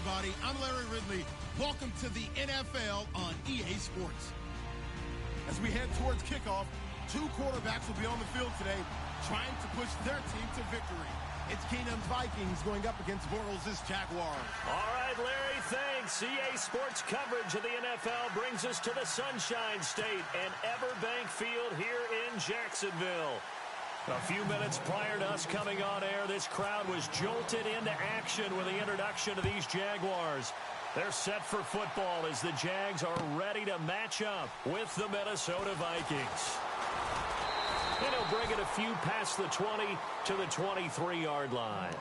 everybody. I'm Larry Ridley. Welcome to the NFL on EA Sports. As we head towards kickoff, two quarterbacks will be on the field today trying to push their team to victory. It's Keenum's Vikings going up against Bortles' Jaguars. All right, Larry, thanks. EA Sports coverage of the NFL brings us to the Sunshine State and Everbank Field here in Jacksonville. A few minutes prior to us coming on air, this crowd was jolted into action with the introduction of these Jaguars. They're set for football as the Jags are ready to match up with the Minnesota Vikings. And he'll bring it a few past the 20 to the 23-yard line.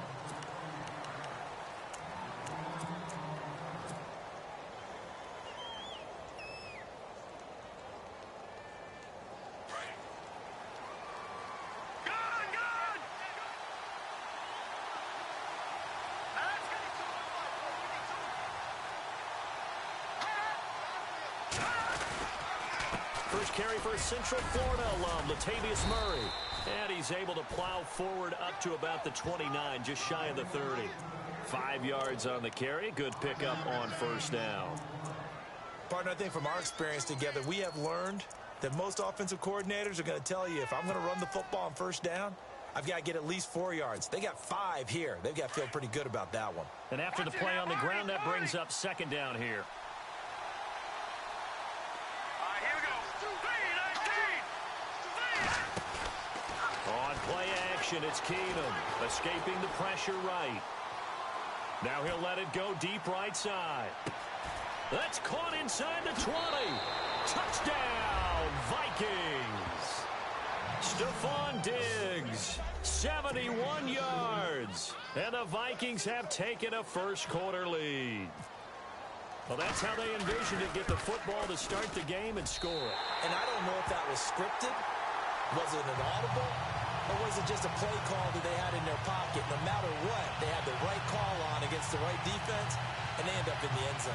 First carry for a Central Florida alum, Latavius Murray. And he's able to plow forward up to about the 29, just shy of the 30. 5 yards on the carry. Good pickup on first down. Partner, I think from our experience together, we have learned that most offensive coordinators are going to tell you, if I'm going to run the football on first down, I've got to get at least 4 yards. They got 5 here. They've got to feel pretty good about that one. And after the play on the ground, that brings up second down here. On play action, it's Keenum, escaping the pressure right. Now he'll let it go deep right side. That's caught inside the 20. Touchdown, Vikings. Stephon Diggs, 71 yards. And the Vikings have taken a first-quarter lead. Well, that's how they envisioned it, get the football to start the game and score it. And I don't know if that was scripted. Was it an audible? Or was it just a play call that they had in their pocket? No matter what, they had the right call on against the right defense, and they end up in the end zone.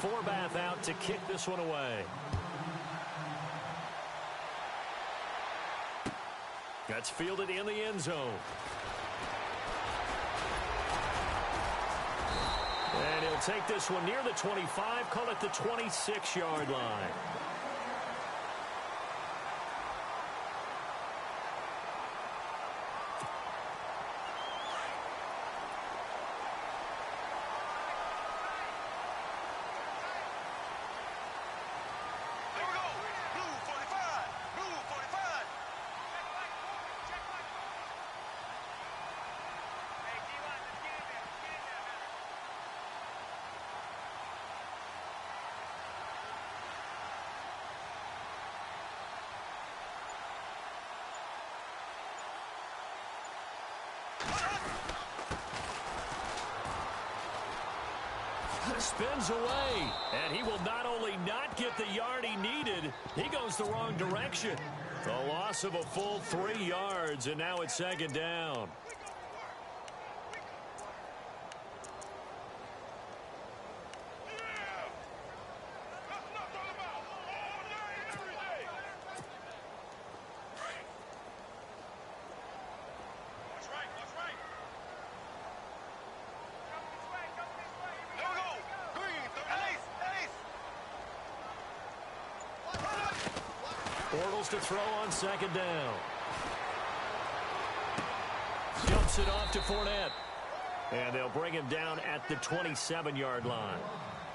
Forbath out to kick this one away. That's fielded in the end zone. And he'll take this one near the 25, call it the 26-yard line. Spins away, and he will not only not get the yard he needed, he goes the wrong direction. A loss of a full 3 yards, and now it's second down. Bortles to throw on second down. Dumps it off to Fournette. And they'll bring him down at the 27-yard line.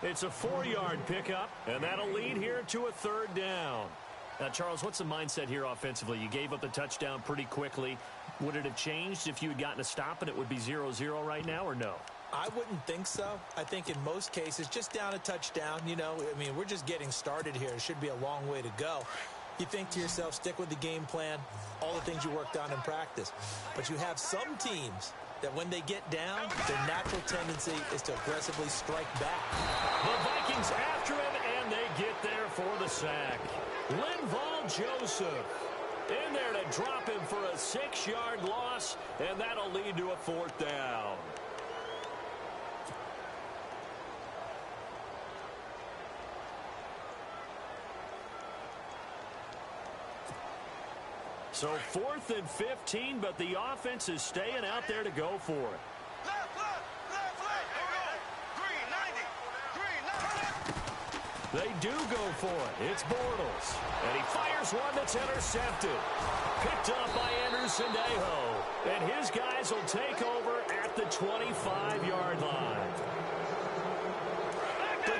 It's a 4-yard pickup, and that'll lead here to a third down. Now, Charles, what's the mindset here offensively? You gave up the touchdown pretty quickly. Would it have changed if you had gotten a stop and it would be 0-0 right now, or no? I wouldn't think so. I think in most cases, just down a touchdown, you know, I mean, we're just getting started here. It should be a long way to go. You think to yourself, stick with the game plan, all the things you worked on in practice. But you have some teams that when they get down, their natural tendency is to aggressively strike back. The Vikings after him, and they get there for the sack. Linval Joseph in there to drop him for a 6-yard loss, and that'll lead to a fourth down. So 4th and 15, but the offense is staying out there to go for it. They do go for it. It's Bortles. And he fires one that's intercepted. Picked up by Anderson Dejo. And his guys will take over at the 25-yard line.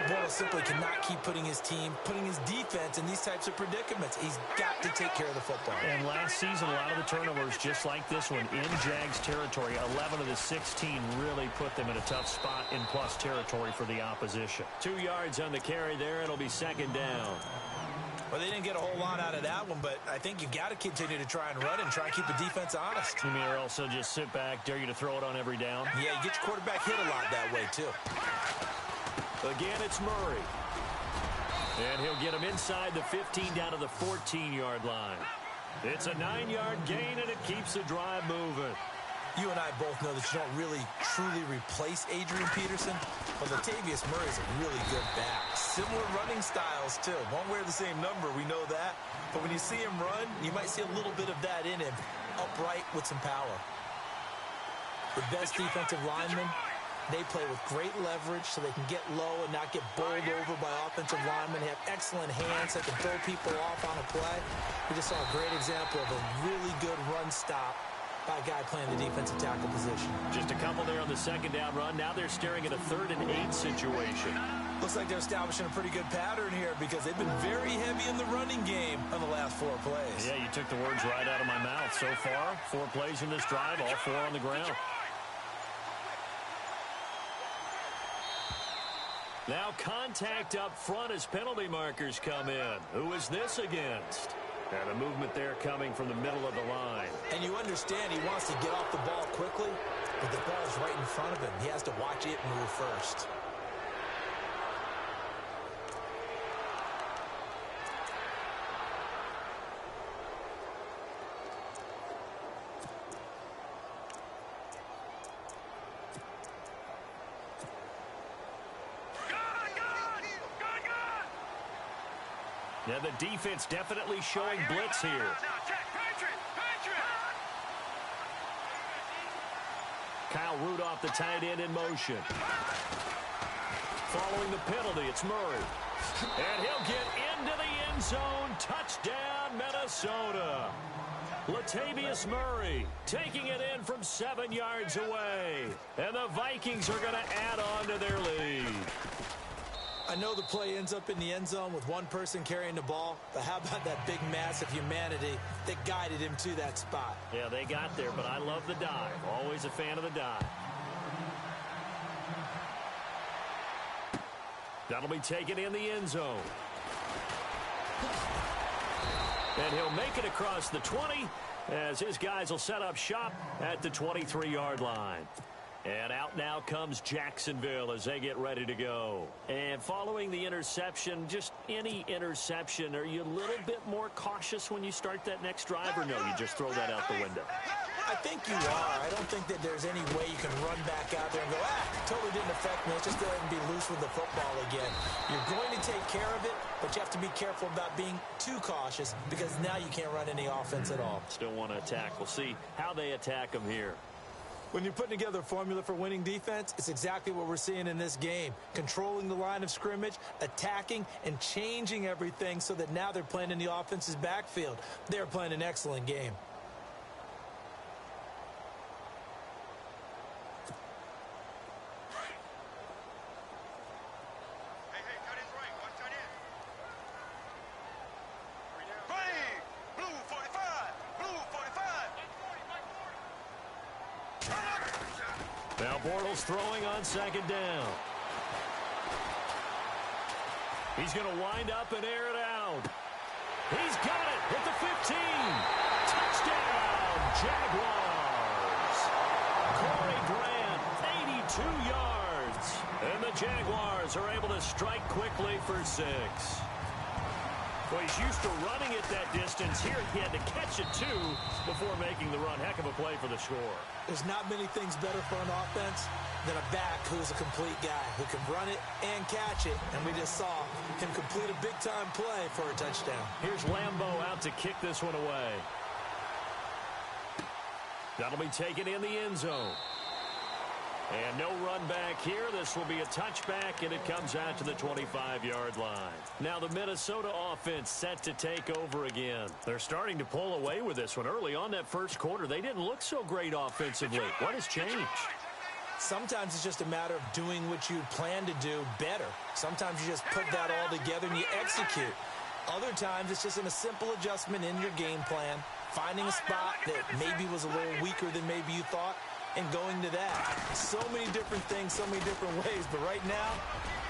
Bortles simply cannot keep putting his defense in these types of predicaments. He's got to take care of the football. And last season, a lot of the turnovers, just like this one, in Jags territory, 11 of the 16 really put them in a tough spot in plus territory for the opposition. 2 yards on the carry there. It'll be second down. Well, they didn't get a whole lot out of that one, but I think you got to continue to try and run and try and keep the defense honest. You mean, or also just sit back, dare you to throw it on every down? Yeah, you get your quarterback hit a lot that way, too. Again, it's Murray. And he'll get him inside the 15 down to the 14-yard line. It's a 9-yard gain, and it keeps the drive moving. You and I both know that you don't really, truly replace Adrian Peterson, but Latavius Murray is a really good back. Similar running styles, too. Won't wear the same number, we know that. But when you see him run, you might see a little bit of that in him, upright with some power. The best defensive linemen, they play with great leverage so they can get low and not get bowled over by offensive linemen. They have excellent hands that can throw people off on a play. We just saw a great example of a really good run stop by a guy playing the defensive tackle position. Just a couple there on the second down run. Now they're staring at a 3rd and 8 situation. Looks like they're establishing a pretty good pattern here because they've been very heavy in the running game on the last 4 plays. Yeah, you took the words right out of my mouth. So far, 4 plays in this drive, all 4 on the ground. Now contact up front as penalty markers come in. Who is this against? And a movement there coming from the middle of the line. And you understand he wants to get off the ball quickly, but the ball's right in front of him. He has to watch it move first. Yeah, the defense definitely showing blitz here. Kyle Rudolph, the tight end, in motion. Following the penalty, it's Murray. And he'll get into the end zone. Touchdown, Minnesota. Latavius Murray taking it in from 7 yards away. And the Vikings are going to add on to their lead. I know the play ends up in the end zone with one person carrying the ball, but how about that big mass of humanity that guided him to that spot? Yeah, they got there, but I love the dive. Always a fan of the dive. That'll be taken in the end zone. And he'll make it across the 20 as his guys will set up shop at the 23-yard line. And out now comes Jacksonville as they get ready to go. And following the interception, just any interception, are you a little bit more cautious when you start that next drive, or no, you just throw that out the window? I think you are. I don't think that there's any way you can run back out there and go, totally didn't affect me. Let's just go ahead and be loose with the football again. You're going to take care of it, but you have to be careful about being too cautious because now you can't run any offense at all. Still want to attack. We'll see how they attack them here. When you're putting together a formula for winning defense, it's exactly what we're seeing in this game. Controlling the line of scrimmage, attacking, and changing everything so that now they're playing in the offense's backfield. They're playing an excellent game. Now Bortles throwing on second down. He's going to wind up and air it out. He's got it at the 15. Touchdown, Jaguars. Corey Grant, 82 yards. And the Jaguars are able to strike quickly for 6. Well, he's used to running it that distance. Here he had to catch it, too, before making the run. Heck of a play for the score. There's not many things better for an offense than a back who's a complete guy who can run it and catch it. And we just saw him complete a big-time play for a touchdown. Here's Lambeau out to kick this one away. That'll be taken in the end zone. And no run back here. This will be a touchback, and it comes out to the 25-yard line. Now the Minnesota offense set to take over again. They're starting to pull away with this one. Early on that first quarter, they didn't look so great offensively. What has changed? Sometimes it's just a matter of doing what you plan to do better. Sometimes you just put that all together and you execute. Other times it's just in a simple adjustment in your game plan, finding a spot that maybe was a little weaker than maybe you thought, and going to that. So many different things, so many different ways. But right now,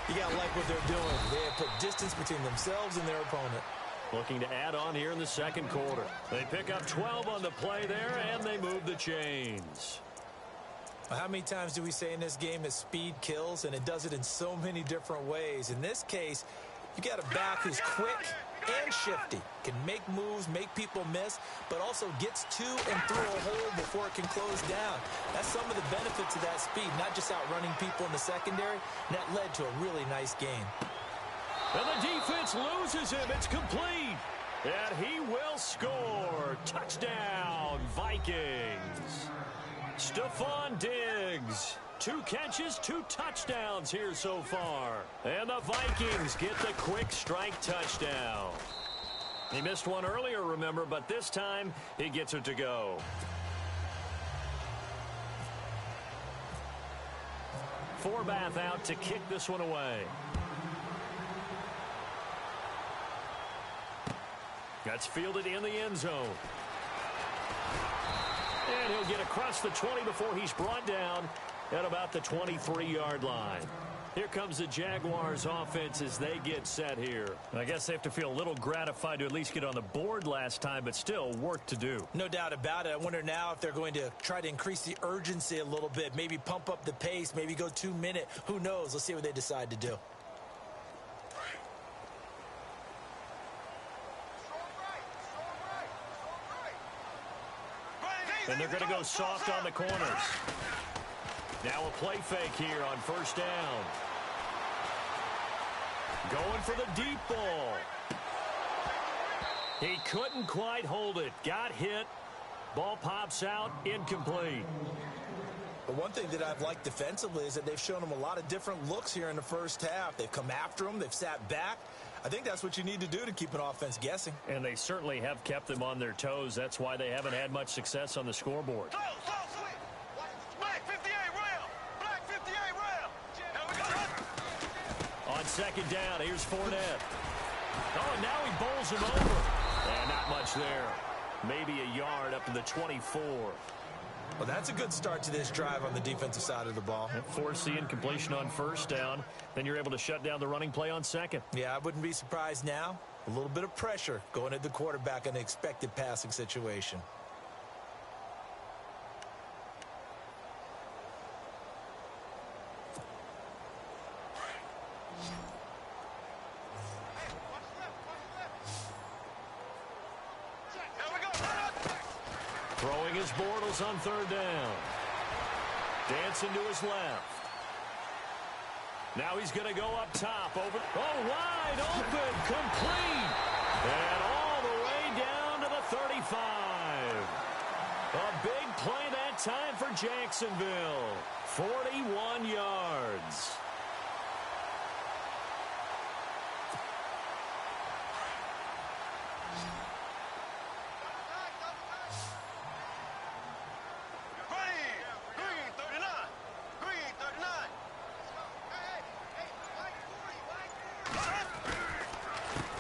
you got to like what they're doing. They have put distance between themselves and their opponent. Looking to add on here in the second quarter. They pick up 12 on the play there, and they move the chains. How many times do we say in this game that speed kills, and it does it in so many different ways? In this case, you got a back who's quick and shifty, can make moves, make people miss, but also gets to and through a hole before it can close down. That's some of the benefits of that speed, not just outrunning people in the secondary. And that led to a really nice game. And the defense loses him. It's complete. And he will score. Touchdown, Vikings. Stephon Diggs. 2 catches, 2 touchdowns here so far. And the Vikings get the quick strike touchdown. He missed one earlier, remember, but this time he gets it to go. Forbath out to kick this one away. That's fielded in the end zone. And he'll get across the 20 before he's brought down at about the 23-yard line. Here comes the Jaguars offense as they get set here. I guess they have to feel a little gratified to at least get on the board last time, but still work to do. No doubt about it. I wonder now if they're going to try to increase the urgency a little bit, maybe pump up the pace, maybe go 2-minute. Who knows? Let's see what they decide to do. And they're going to go soft on the corners. Now a play fake here on first down. Going for the deep ball. He couldn't quite hold it. Got hit. Ball pops out. Incomplete. But one thing that I've liked defensively is that they've shown him a lot of different looks here in the first half. They've come after him. They've sat back. I think that's what you need to do to keep an offense guessing. And they certainly have kept them on their toes. That's why they haven't had much success on the scoreboard. Black 58 rail. Black 58 rail. Here we go. On second down, here's Fournette. Oh, and now he bowls him over. And not much there. Maybe a yard up to the 24. Well, that's a good start to this drive on the defensive side of the ball. Force the incompletion on first down. Then you're able to shut down the running play on second. Yeah, I wouldn't be surprised now. A little bit of pressure going at the quarterback in an expected passing situation. Throwing his Bortles on third down. Dancing to his left. Now he's going to go up top. Over. Oh, wide open. Complete. And all the way down to the 35. A big play that time for Jacksonville. 41 yards.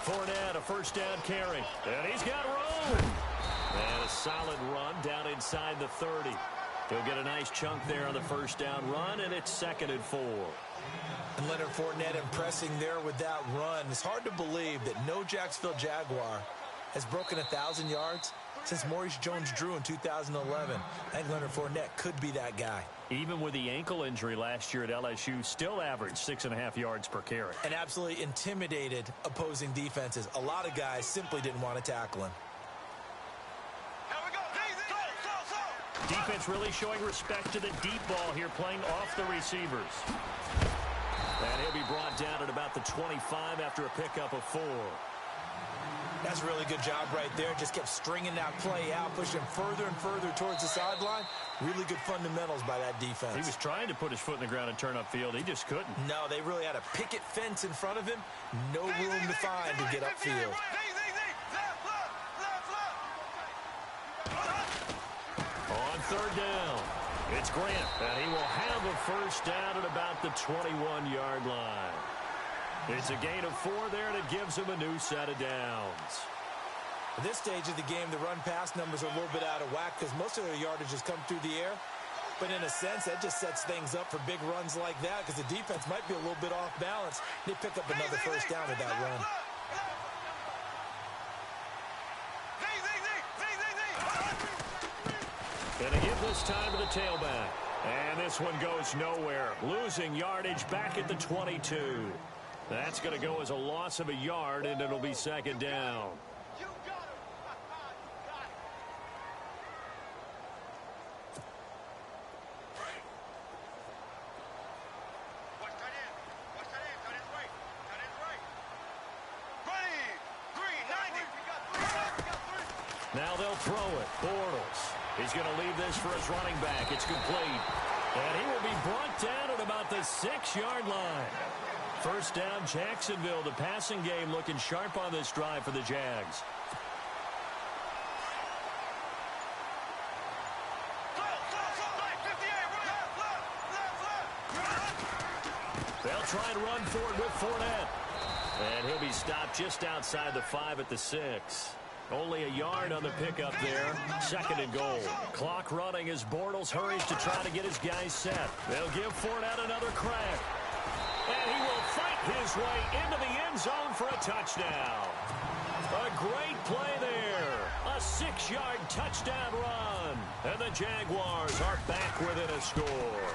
Fournette, a first down carry. And he's got room. And a solid run down inside the 30. He'll get a nice chunk there on the first down run, and it's 2nd and 4. And Leonard Fournette impressing there with that run. It's hard to believe that no Jacksonville Jaguar has broken 1,000 yards since Maurice Jones-Drew in 2011. I think Leonard Fournette could be that guy. Even with the ankle injury last year at LSU, still averaged 6.5 yards per carry. And absolutely intimidated opposing defenses. A lot of guys simply didn't want to tackle him. Defense really showing respect to the deep ball here, playing off the receivers. And he'll be brought down at about the 25 after a pickup of 4. That's a really good job right there. Just kept stringing that play out, pushing further and further towards the sideline. Really good fundamentals by that defense. He was trying to put his foot in the ground and turn upfield. He just couldn't. No, they really had a picket fence in front of him. No room to find to get upfield. On third down, it's Grant, and he will have a first down at about the 21-yard line. It's a gain of 4 there, and it gives him a new set of downs. At this stage of the game, the run-pass numbers are a little bit out of whack because most of their yardage has come through the air. But in a sense, that just sets things up for big runs like that because the defense might be a little bit off balance. They pick up another first down with that run. And they give this time to the tailback. And this one goes nowhere. Losing yardage back at the 22. That's going to go as a loss of a yard, and it'll be second down. You got him. You got it. Watch tight end. Watch tight end. Tight end's right. Tight end's right. Ready. Green, 90. We got 3. Now they'll throw it. Bortles. He's going to leave this for his running back. It's complete. And he will be brought down at about the 6-yard line. First down, Jacksonville. The passing game looking sharp on this drive for the Jags. They'll try and run for it with Fournette. And he'll be stopped just outside the 5 at the 6. Only a yard on the pickup there. Second and goal. Clock running as Bortles hurries to try to get his guys set. They'll give Fournette another crack. And he will fight his way into the end zone for a touchdown. A great play there. A 6-yard touchdown run. And the Jaguars are back within a score.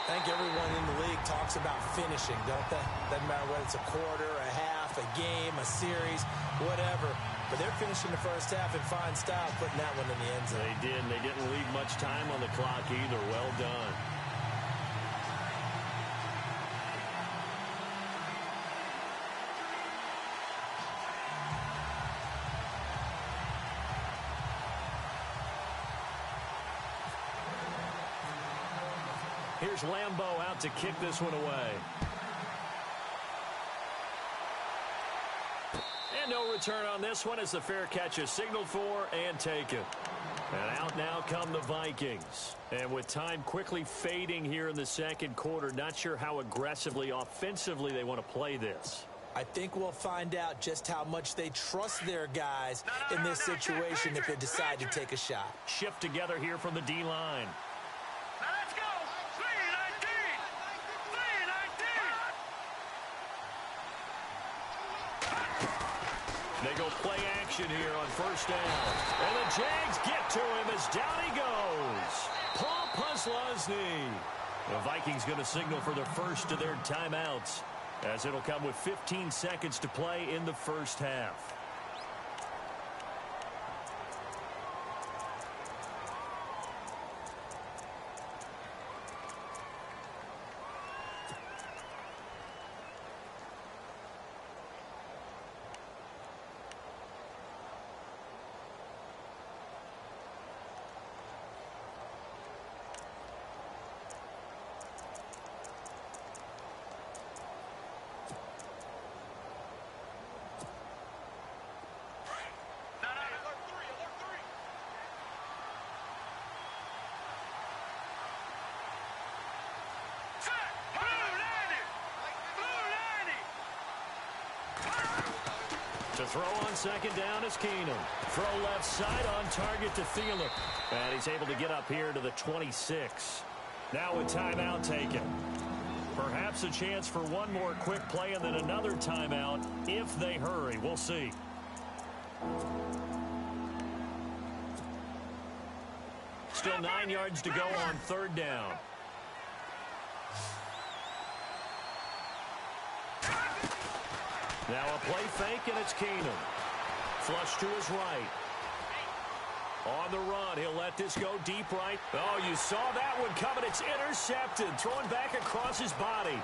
I think everyone in the league talks about finishing, don't they? Doesn't matter whether it's a quarter, a half, a game, a series, whatever. But they're finishing the first half in fine style, putting that one in the end zone. They did, and they didn't leave much time on the clock either. Well done. Here's Lambeau out to kick this one away. And no return on this one as the fair catch is signaled for and taken. And out now come the Vikings. And with time quickly fading here in the second quarter, not sure how aggressively, offensively they want to play this. I think we'll find out just how much they trust their guys in this situation if they decide to take a shot. Shift together here from the D-line. They go play action here on first down. And the Jags get to him as down he goes. Paul Posluszny. The Vikings going to signal for the first of their timeouts as it'll come with 15 seconds to play in the first half. To throw on second down is Keenum. Throw left side on target to Thielen. And he's able to get up here to the 26. Now a timeout taken. Perhaps a chance for one more quick play and then another timeout if they hurry. We'll see. Still 9 yards to go on third down. Now a play fake, and it's Keenum. Flush to his right. On the run, he'll let this go deep right. Oh, you saw that one coming. It's intercepted. Thrown back across his body.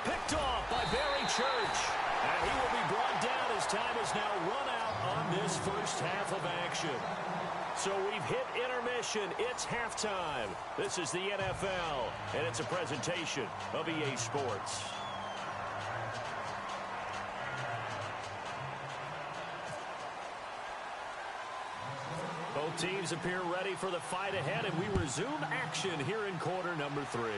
Picked off by Barry Church. And he will be brought down as time is now run out on this first half of action. So we've hit intermission. It's halftime. This is the NFL, and it's a presentation of EA Sports. Both teams appear ready for the fight ahead, and we resume action here in quarter number 3.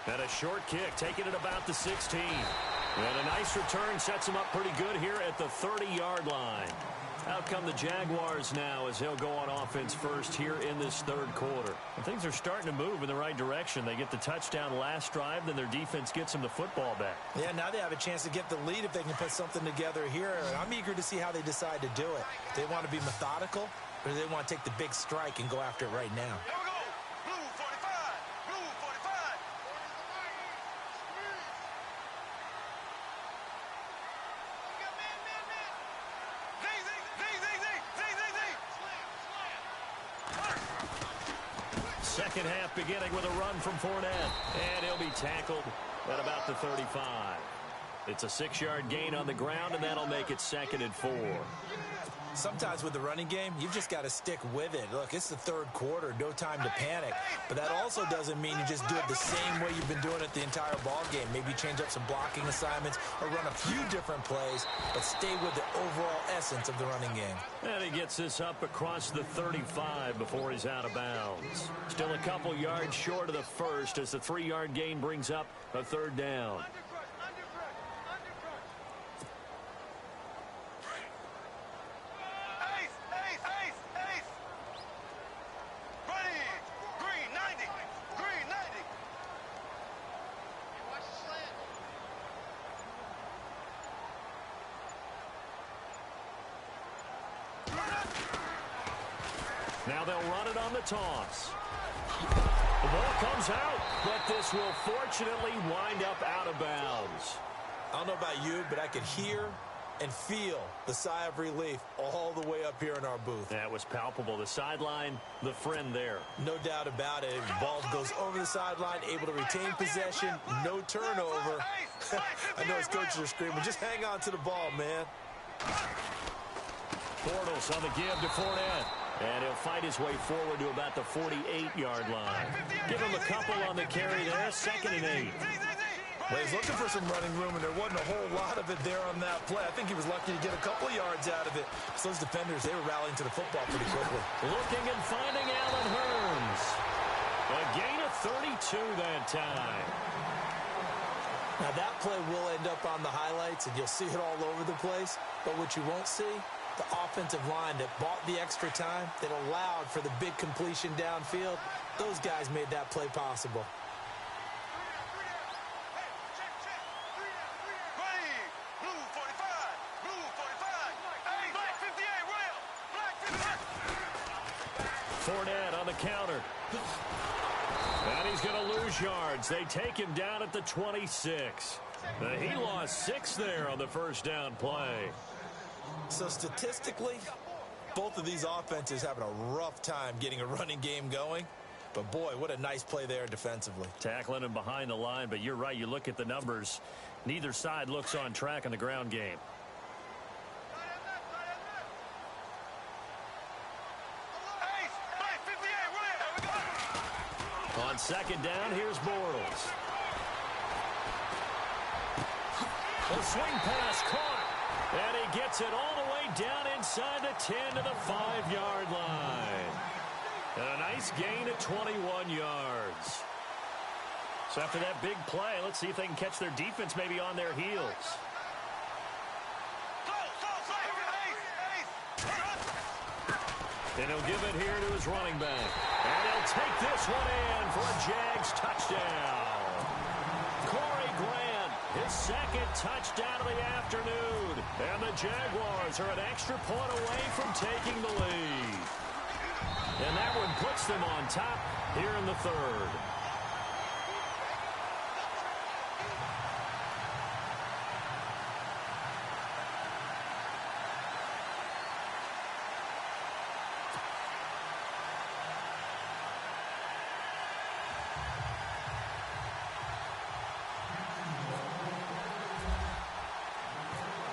And a short kick, taking it about the 16. And a nice return sets him up pretty good here at the 30-yard line. Out come the Jaguars now as he'll go on offense first here in this third quarter. And things are starting to move in the right direction. They get the touchdown last drive, then their defense gets them the football back. Yeah, now they have a chance to get the lead if they can put something together here. And I'm eager to see how they decide to do it. Do they want to be methodical, or do they want to take the big strike and go after it right now? Here we go. Blue 45. Blue 45. Second half beginning with a run from Fournette. And he'll be tackled at about the 35. It's a 6-yard gain on the ground, and that'll make it 2nd and 4. Sometimes with the running game, you've just got to stick with it. Look, it's the third quarter, no time to panic. But that also doesn't mean you just do it the same way you've been doing it the entire ball game. Maybe change up some blocking assignments or run a few different plays, but stay with the overall essence of the running game. And he gets this up across the 35 before he's out of bounds. Still a couple yards short of the first as the 3-yard gain brings up a 3rd down. Now they'll run it on the toss. The ball comes out, but this will fortunately wind up out of bounds. I don't know about you, but I could hear and feel the sigh of relief all the way up here in our booth. That was palpable. The sideline, the friend there. No doubt about it. The ball goes over the sideline, able to retain possession, no turnover. I know his coaches are screaming, just hang on to the ball, man. Bortles on the give to Fournette. And he'll fight his way forward to about the 48-yard line. Give him a couple on the carry there, 2nd and 8. Well, he's looking for some running room, and there wasn't a whole lot of it there on that play. I think he was lucky to get a couple yards out of it. So those defenders, they were rallying to the football pretty quickly. Looking and finding Allen Hurns. A gain of 32 that time. Now, that play will end up on the highlights, and you'll see it all over the place. But what you won't see, the offensive line that bought the extra time, that allowed for the big completion downfield, those guys made that play possible. Fournette on the counter. And he's going to lose yards. They take him down at the 26. He lost 6 there on the first down play. So statistically, both of these offenses having a rough time getting a running game going. But boy, what a nice play there defensively. Tackling him behind the line, but you're right. You look at the numbers. Neither side looks on track in the ground game. On 2nd down, here's Bortles. A swing pass caught. And he gets it all the way down inside the 10 to the 5-yard line. And a nice gain of 21 yards. So after that big play, let's see if they can catch their defense maybe on their heels. And he'll give it here to his running back. And he'll take this one in for a Jags touchdown. Corey Grant, his 2nd touchdown of the afternoon. And the Jaguars are an extra point away from taking the lead. And that one puts them on top here in the 3rd.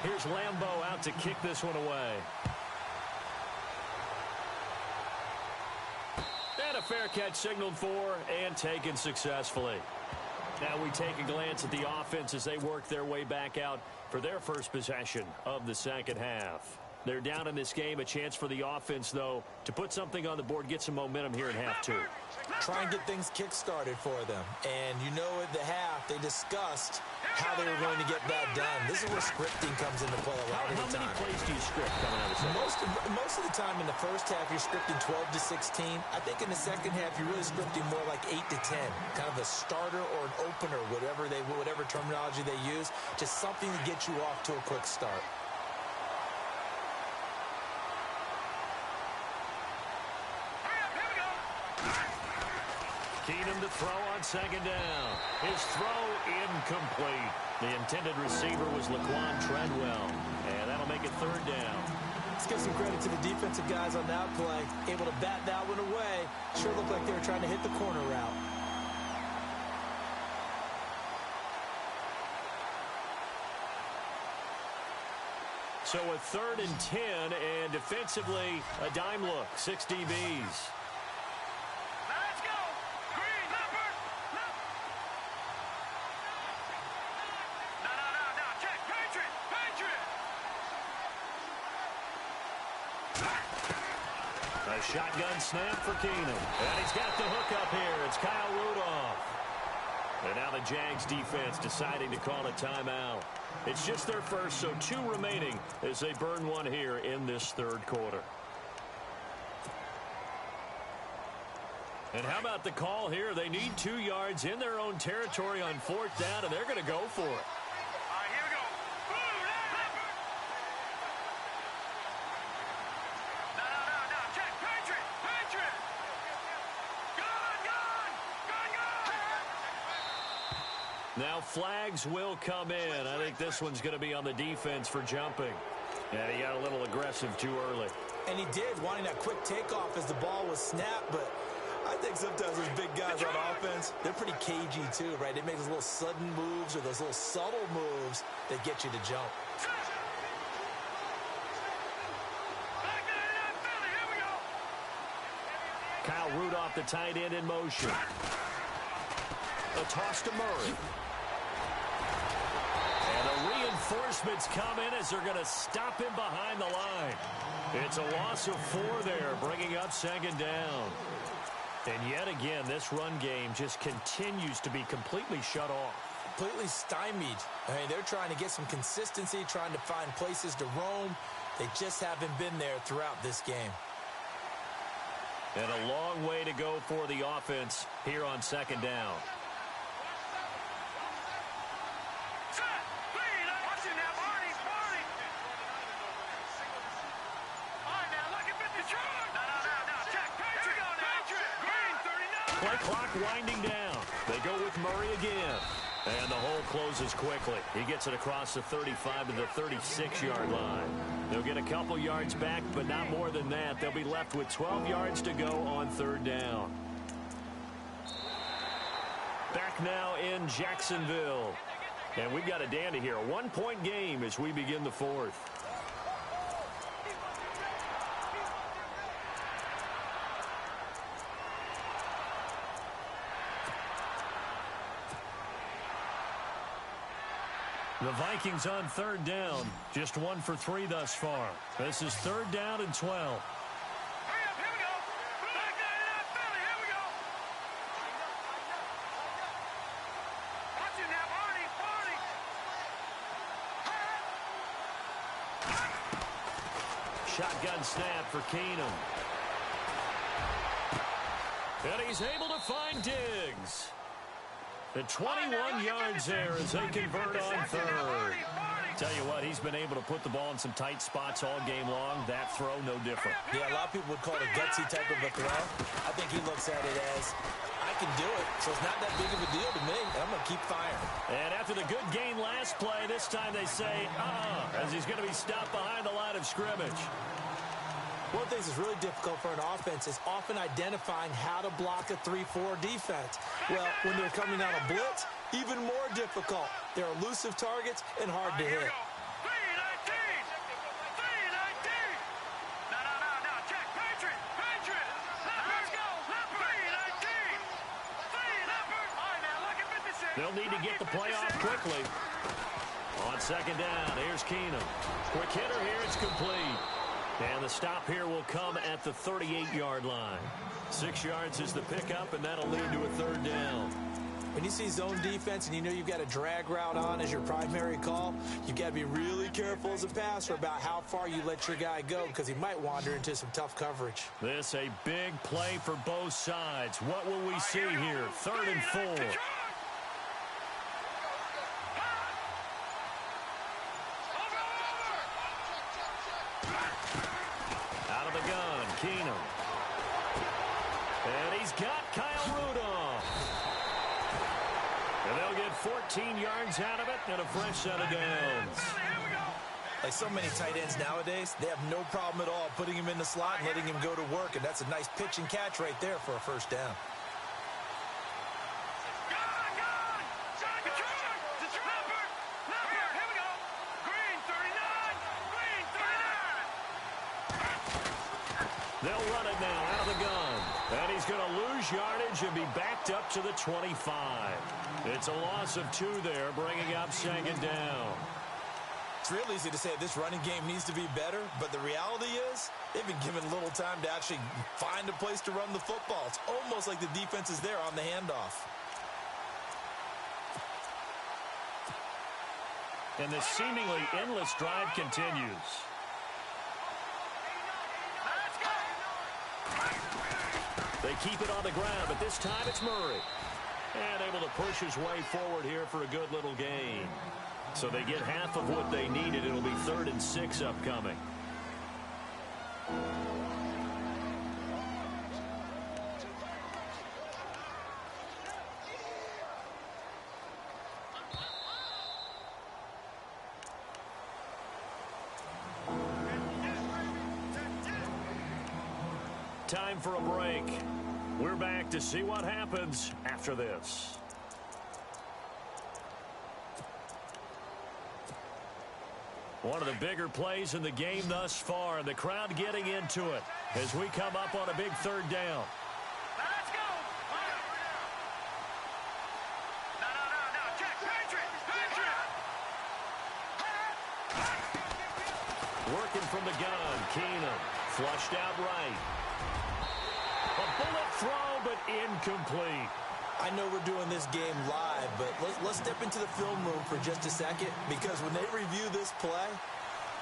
Here's Lambeau out to kick this one away. And a fair catch signaled for and taken successfully. Now we take a glance at the offense as they work their way back out for their first possession of the second half. They're down in this game. A chance for the offense, though, to put something on the board, get some momentum here in half two. Try and get things kick-started for them. And you know at the half, they discussed how they were going to get that done. This is where scripting comes into play a lot of the time. How many plays do you script coming out of the second? Most of the time in the first half, you're scripting 12 to 16. I think in the second half, you're really scripting more like 8 to 10. Kind of a starter or an opener, whatever terminology they use. Just something to get you off to a quick start. Keenum to throw on second down. His throw incomplete. The intended receiver was Laquan Treadwell, and that'll make it third down. Let's give some credit to the defensive guys on that play. Able to bat that one away. Sure looked like they were trying to hit the corner route. So a 3rd and 10, and defensively, a dime look, 6 DBs. A shotgun snap for Keenum. And he's got the hook up here. It's Kyle Rudolph. And now the Jags defense deciding to call a timeout. It's just their first, so 2 remaining as they burn one here in this third quarter. And how about the call here? They need 2 yards in their own territory on 4th down, and they're going to go for it. Now flags will come in. I think this one's going to be on the defense for jumping. And he got a little aggressive too early. And he did, wanting that quick takeoff as the ball was snapped. But I think sometimes those big guys on offense, they're pretty cagey too, right? They make those little sudden moves or those little subtle moves that get you to jump. Kyle Rudolph, the tight end, in motion. A toss to Murray. And the reinforcements come in as they're going to stop him behind the line. It's a loss of 4 there, bringing up second down. And yet again, this run game just continues to be completely shut off. Completely stymied. I mean, they're trying to get some consistency, trying to find places to roam. They just haven't been there throughout this game. And a long way to go for the offense here on second down. Play clock winding down. They go with Murray again. And the hole closes quickly. He gets it across the 35 to the 36-yard line. They'll get a couple yards back, but not more than that. They'll be left with 12 yards to go on third down. Back now in Jacksonville. And we've got a dandy here. A 1-point game as we begin the fourth. The Vikings on third down. Just 1 for 3 thus far. This is third down and 12. Shotgun snap for Keenum. And he's able to find Diggs. The 21 yards there as they convert on third. Tell you what, he's been able to put the ball in some tight spots all game long. That throw, no different. Yeah, a lot of people would call it a gutsy type of a throw. I think he looks at it as, I can do it, so it's not that big of a deal to me, and I'm going to keep firing. And after the good gain last play, this time they say, as he's going to be stopped behind the line of scrimmage. One of the things that's really difficult for an offense is often identifying how to block a 3-4 defense. Well, when they're coming on a blitz, even more difficult. They're elusive targets and hard to hit. They'll need to get the play off quickly. On second down, here's Keenum. Quick hitter here, it's complete. And the stop here will come at the 38-yard line. 6 yards is the pickup, and that'll lead to a third down. When you see zone defense and you know you've got a drag route on as your primary call, you've got to be really careful as a passer about how far you let your guy go because he might wander into some tough coverage. This a big play for both sides. What will we see here? 3rd and 4. Out of the gun, Keenum. And he's got Kyle Rudolph. And they'll get 14 yards out of it and a fresh set of downs. Like so many tight ends nowadays, they have no problem at all putting him in the slot and letting him go to work, and that's a nice pitch and catch right there for a first down. They'll run it now out of the gun. And he's going to lose yardage and be backed up to the 25. It's a loss of 2 there, bringing up 2nd down. It's real easy to say this running game needs to be better, but the reality is they've been given little time to actually find a place to run the football. It's almost like the defense is there on the handoff. And the seemingly endless drive continues. They keep it on the ground, but this time it's Murray. And able to push his way forward here for a good little gain. So they get half of what they needed. It'll be 3rd and 6 upcoming. Time for a break. We're back to see what happens after this. One of the bigger plays in the game thus far, and the crowd getting into it as we come up on a big 3rd down. Let's go! No, Jack, Patrick! Working from the gun, Keenum. Flushed out right. A bullet throw, but incomplete. I know we're doing this game live, but let's step into the film room for just a second, because when they review this play,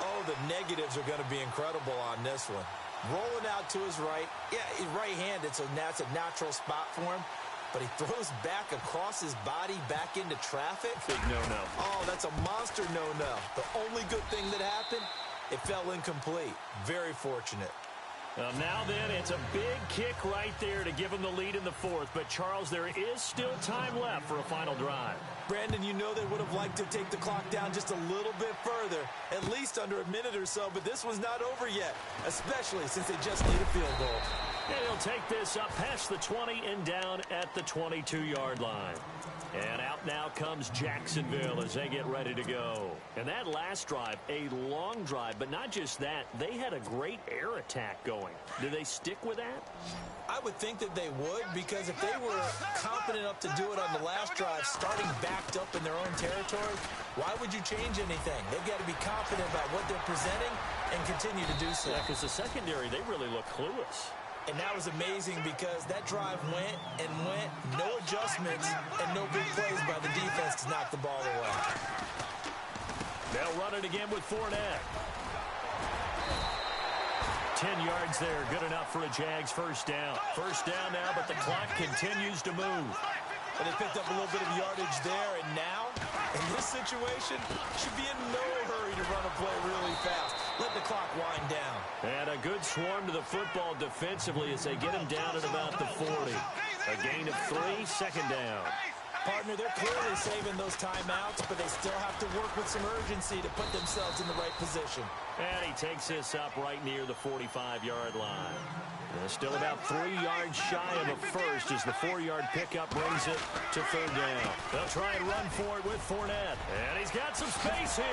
oh, the negatives are going to be incredible on this one. Rolling out to his right. Yeah, he's right-handed, so that's a natural spot for him. But he throws back across his body back into traffic. Big no-no. Oh, that's a monster no-no. The only good thing that happened, it fell incomplete. Very fortunate. Now then, it's a big kick right there to give them the lead in the 4th. But, Charles, there is still time left for a final drive. Brandon, you know they would have liked to take the clock down just a little bit further, at least under a minute or so, but this one's not over yet, especially since they just need a field goal. And he'll take this up past the 20 and down at the 22-yard line. And out now comes Jacksonville as they get ready to go. And that last drive, a long drive, but not just that, they had a great air attack going. Do they stick with that? I would think that they would, because if they were confident enough to do it on the last drive, starting backed up in their own territory, why would you change anything? They've got to be confident about what they're presenting and continue to do so. Yeah, because the secondary, they really look clueless. And that was amazing because that drive went and went, no adjustments, and no big plays by the defense to knock the ball away. They'll run it again with Fournette. 10 yards there, good enough for a Jags first down. First down now, but the clock continues to move. And they picked up a little bit of yardage there, and now, in this situation, should be in no hurry to run a play really fast. Let the clock wind down. And a good swarm to the football defensively as they get him down at about the 40. A gain of 3, second down. Partner, they're clearly saving those timeouts, but they still have to work with some urgency to put themselves in the right position. And he takes this up right near the 45-yard line. Still about 3 yards shy of a first as the 4-yard pickup brings it to third down. They'll try and run for it with Fournette. And he's got some space here.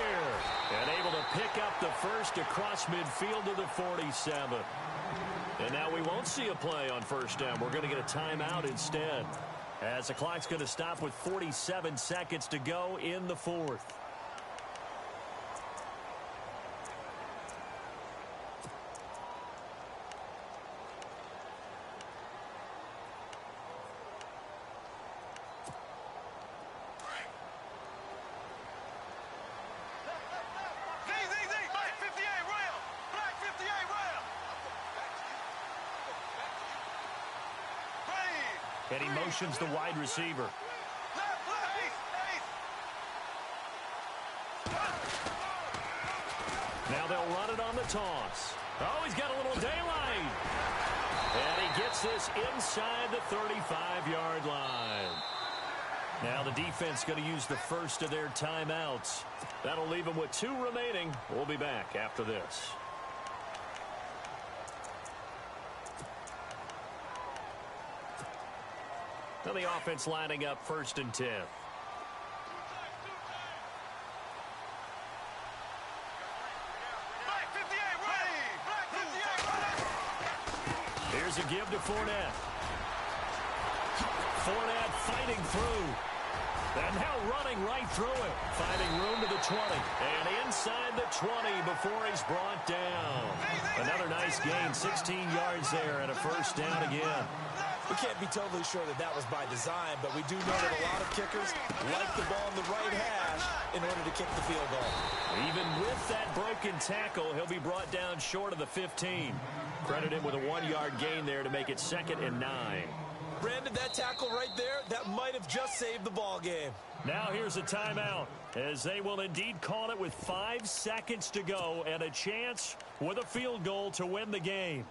And able to pick up the first across midfield to the 47. And now we won't see a play on first down. We're going to get a timeout instead. as the clock's going to stop with 47 seconds to go in the fourth. And he motions the wide receiver. Now they'll run it on the toss. Oh, he's got a little daylight. And he gets this inside the 35-yard line. Now the defense going to use the first of their timeouts. That'll leave them with 2 remaining. We'll be back after this. Now the offense lining up 1st and 10. Here's a give to Fournette. Fournette fighting through. And now running right through it. Finding room to the 20. And inside the 20 before he's brought down. Another nice gain. 16 yards there and a first down again. We can't be totally sure that that was by design, but we do know that a lot of kickers like the ball in the right hash in order to kick the field goal. Even with that broken tackle, he'll be brought down short of the 15. Credit him with a 1-yard gain there to make it 2nd and 9. Brandon, that tackle right there, that might have just saved the ball game. Now here's a timeout, as they will indeed call it with 5 seconds to go and a chance with a field goal to win the game.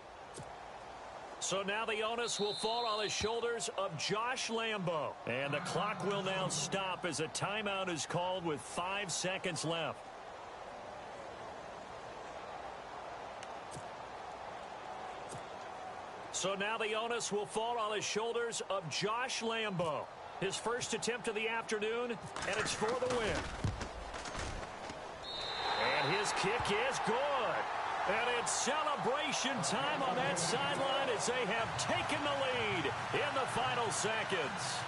So now the onus will fall on the shoulders of Josh Lambo. And the clock will now stop as a timeout is called with 5 seconds left. So now the onus will fall on the shoulders of Josh Lambo. His first attempt of the afternoon, and it's for the win. And his kick is good. And it's celebration time on that sideline as they have taken the lead in the final seconds.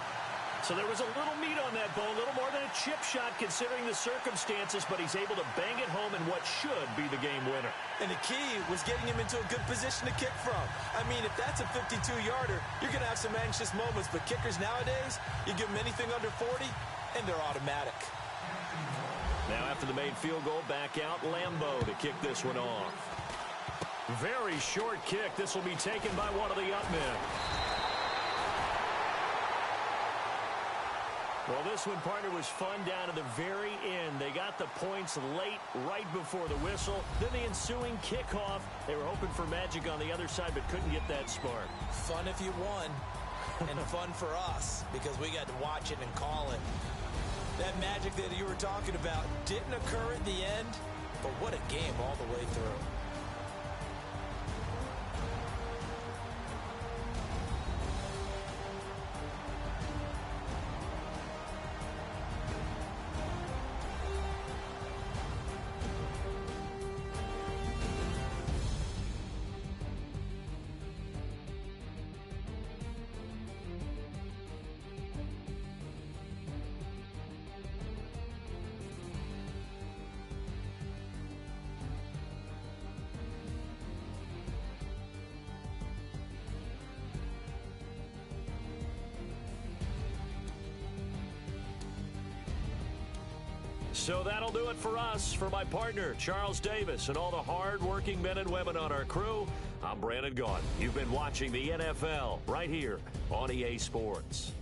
So there was a little meat on that bone, a little more than a chip shot considering the circumstances, but he's able to bang it home in what should be the game winner. And the key was getting him into a good position to kick from. I mean, if that's a 52-yarder, you're going to have some anxious moments, but kickers nowadays, you give them anything under 40, and they're automatic. Now after the made field goal, back out Lambo to kick this one off. Very short kick. This will be taken by one of the up men. Well, this one, partner, was fun down to the very end. They got the points late, right before the whistle. Then the ensuing kickoff. They were hoping for magic on the other side, but couldn't get that spark. Fun if you won, and fun for us, because we got to watch it and call it. That magic that you were talking about didn't occur at the end, but what a game all the way through. So that'll do it for us. For my partner, Charles Davis, and all the hard-working men and women on our crew, I'm Brandon Gaudin. You've been watching the NFL right here on EA Sports.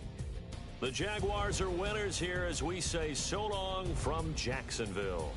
The Jaguars are winners here as we say so long from Jacksonville.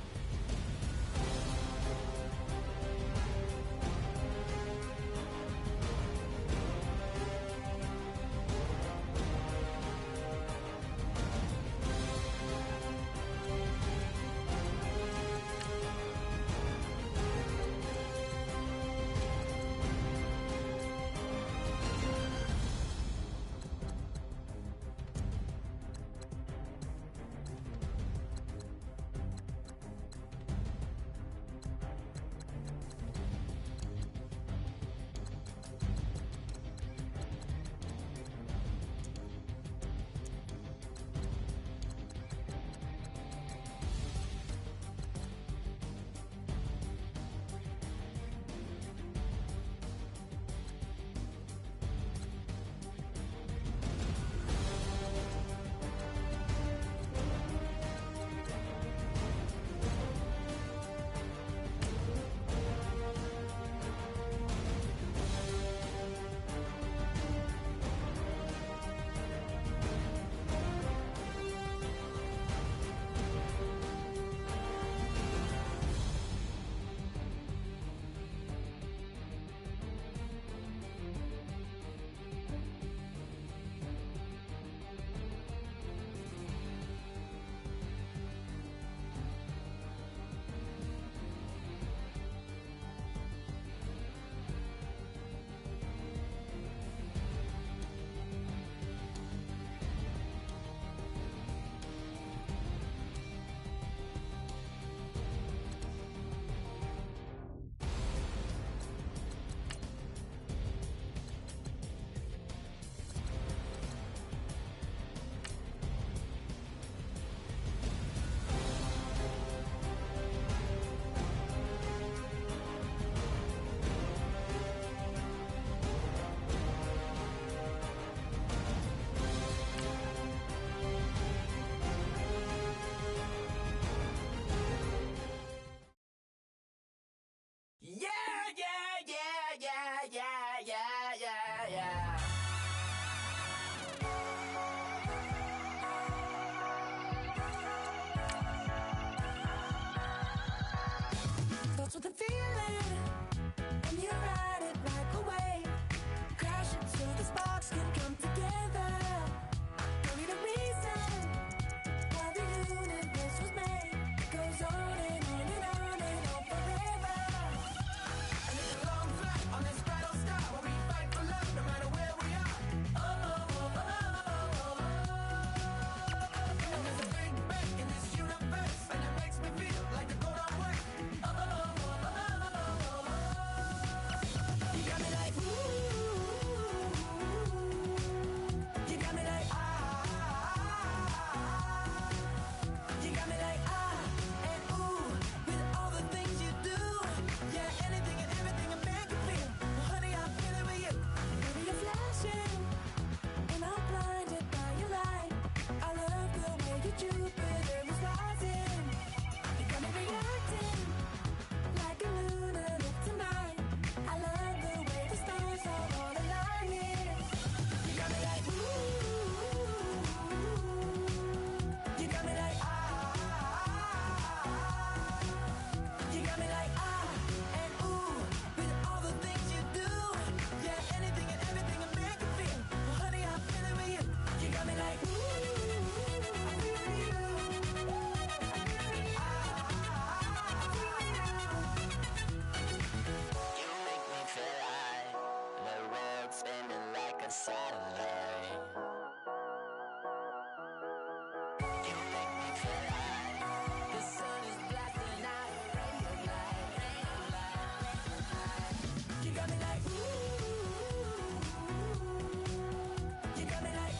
You got me like,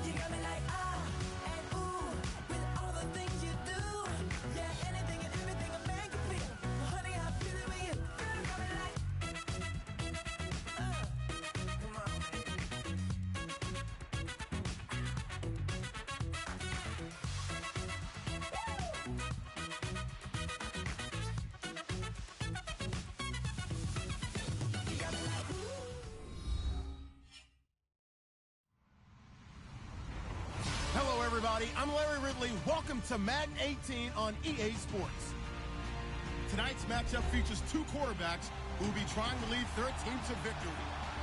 you got me like, and ooh, with all the things you do. Yeah, anything and everything a man can feel. Honey, I feel it with you. Girl, you got me like, come on, man. Hello, everybody. I'm Larry Ridley. Welcome to Madden 18 on EA Sports. Tonight's matchup features two quarterbacks who will be trying to lead their team to victory.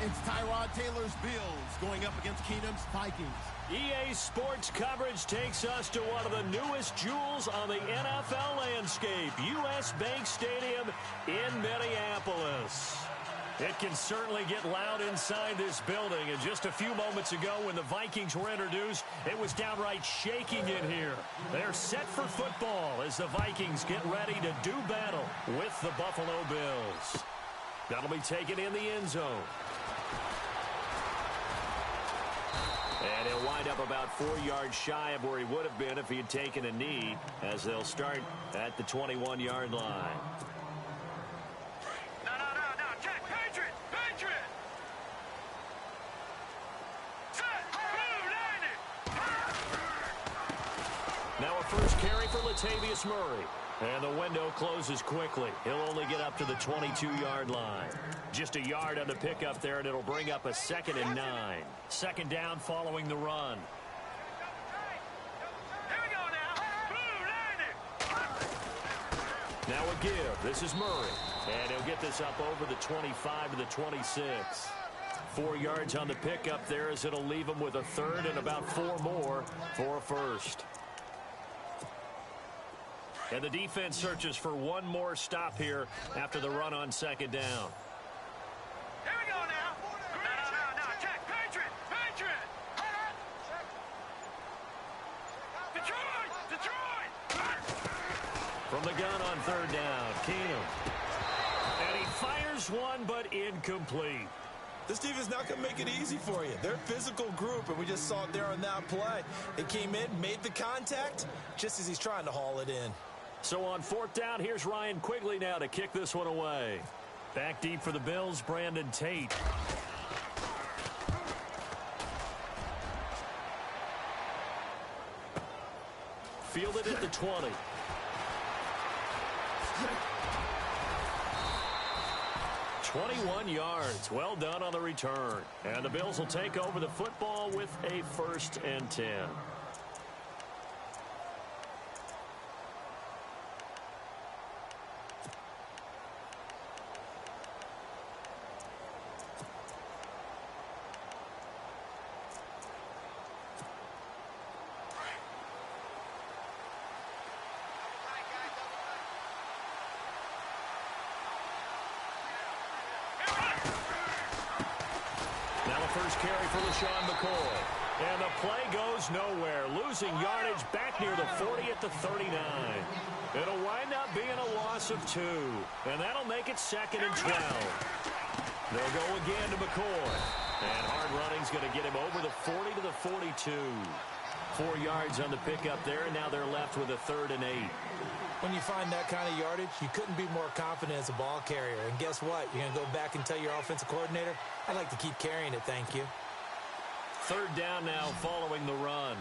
It's Tyrod Taylor's Bills going up against Keenum's Vikings. EA Sports coverage takes us to one of the newest jewels on the NFL landscape, US Bank Stadium in Minneapolis. It can certainly get loud inside this building, and just a few moments ago when the Vikings were introduced, it was downright shaking in here. They're set for football as the Vikings get ready to do battle with the Buffalo Bills. That'll be taken in the end zone. And he'll wind up about 4 yards shy of where he would have been if he had taken a knee, as they'll start at the 21-yard line. No, check, Patriot! Set, blue, landed! Now a first carry for Latavius Murray. And the window closes quickly. He'll only get up to the 22-yard line. Just a yard on the pickup there, and it'll bring up a 2nd and 9. Second down following the run. Here we go now! Blue, landed! Now a give. This is Murray. And he'll get this up over the 25 to the 26. 4 yards on the pickup there, as it'll leave him with a third and about 4 more for a first. And the defense searches for one more stop here after the run on second down. Here we go now! No, check, Patriot! Detroit! From the gun on third down, Keenum. And he fires one, but incomplete. This defense not going to make it easy for you. They're a physical group, and we just saw it there on that play. It came in, made the contact, just as he's trying to haul it in. So on fourth down, here's Ryan Quigley now to kick this one away. Back deep for the Bills, Brandon Tate. Fielded at the 20. $21 yards. Well done on the return. And the Bills will take over the football with a 1st and 10. First carry for LaShawn McCoy. And the play goes nowhere. Losing yardage back near the 40 at the 39. It'll wind up being a loss of 2. And that'll make it 2nd and 12. They'll go again to McCoy. And hard running's going to get him over the 40 to the 42. 4 yards on the pickup there, and now they're left with a 3rd and 8. When you find that kind of yardage, you couldn't be more confident as a ball carrier. And guess what? You're going to go back and tell your offensive coordinator, I'd like to keep carrying it, thank you. 3rd down now following the run.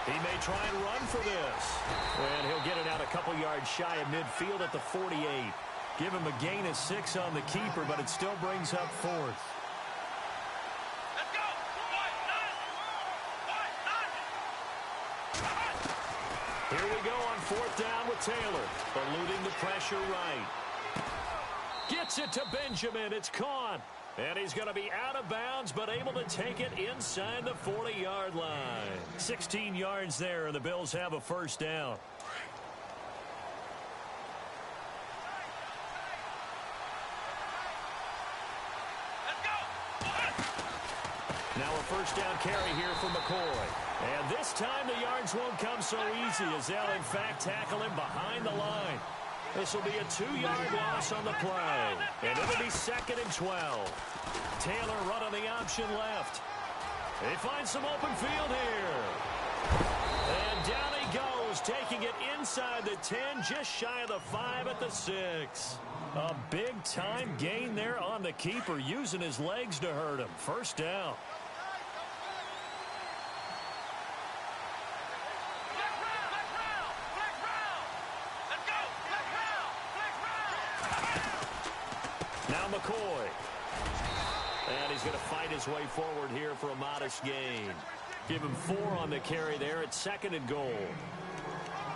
He may try and run for this. And he'll get it out a couple yards shy of midfield at the 48. Give him a gain of 6 on the keeper, but it still brings up 4th. Let's go! Here we go on 4th down with Taylor. Eluding the pressure right. Gets it to Benjamin. It's caught. And he's going to be out of bounds, but able to take it inside the 40-yard line. 16 yards there, and the Bills have a 1st down. Now a first down carry here for McCoy. And this time the yards won't come so easy as they'll, in fact, tackle him behind the line. This will be a 2-yard loss on the play. And it'll be 2nd and 12. Taylor running the option left. They find some open field here. And down he goes, taking it inside the 10, just shy of the 5 at the 6. A big-time gain there on the keeper, using his legs to hurt him. First down. Now McCoy. And he's going to fight his way forward here for a modest gain. Give him 4 on the carry there at 2nd and goal.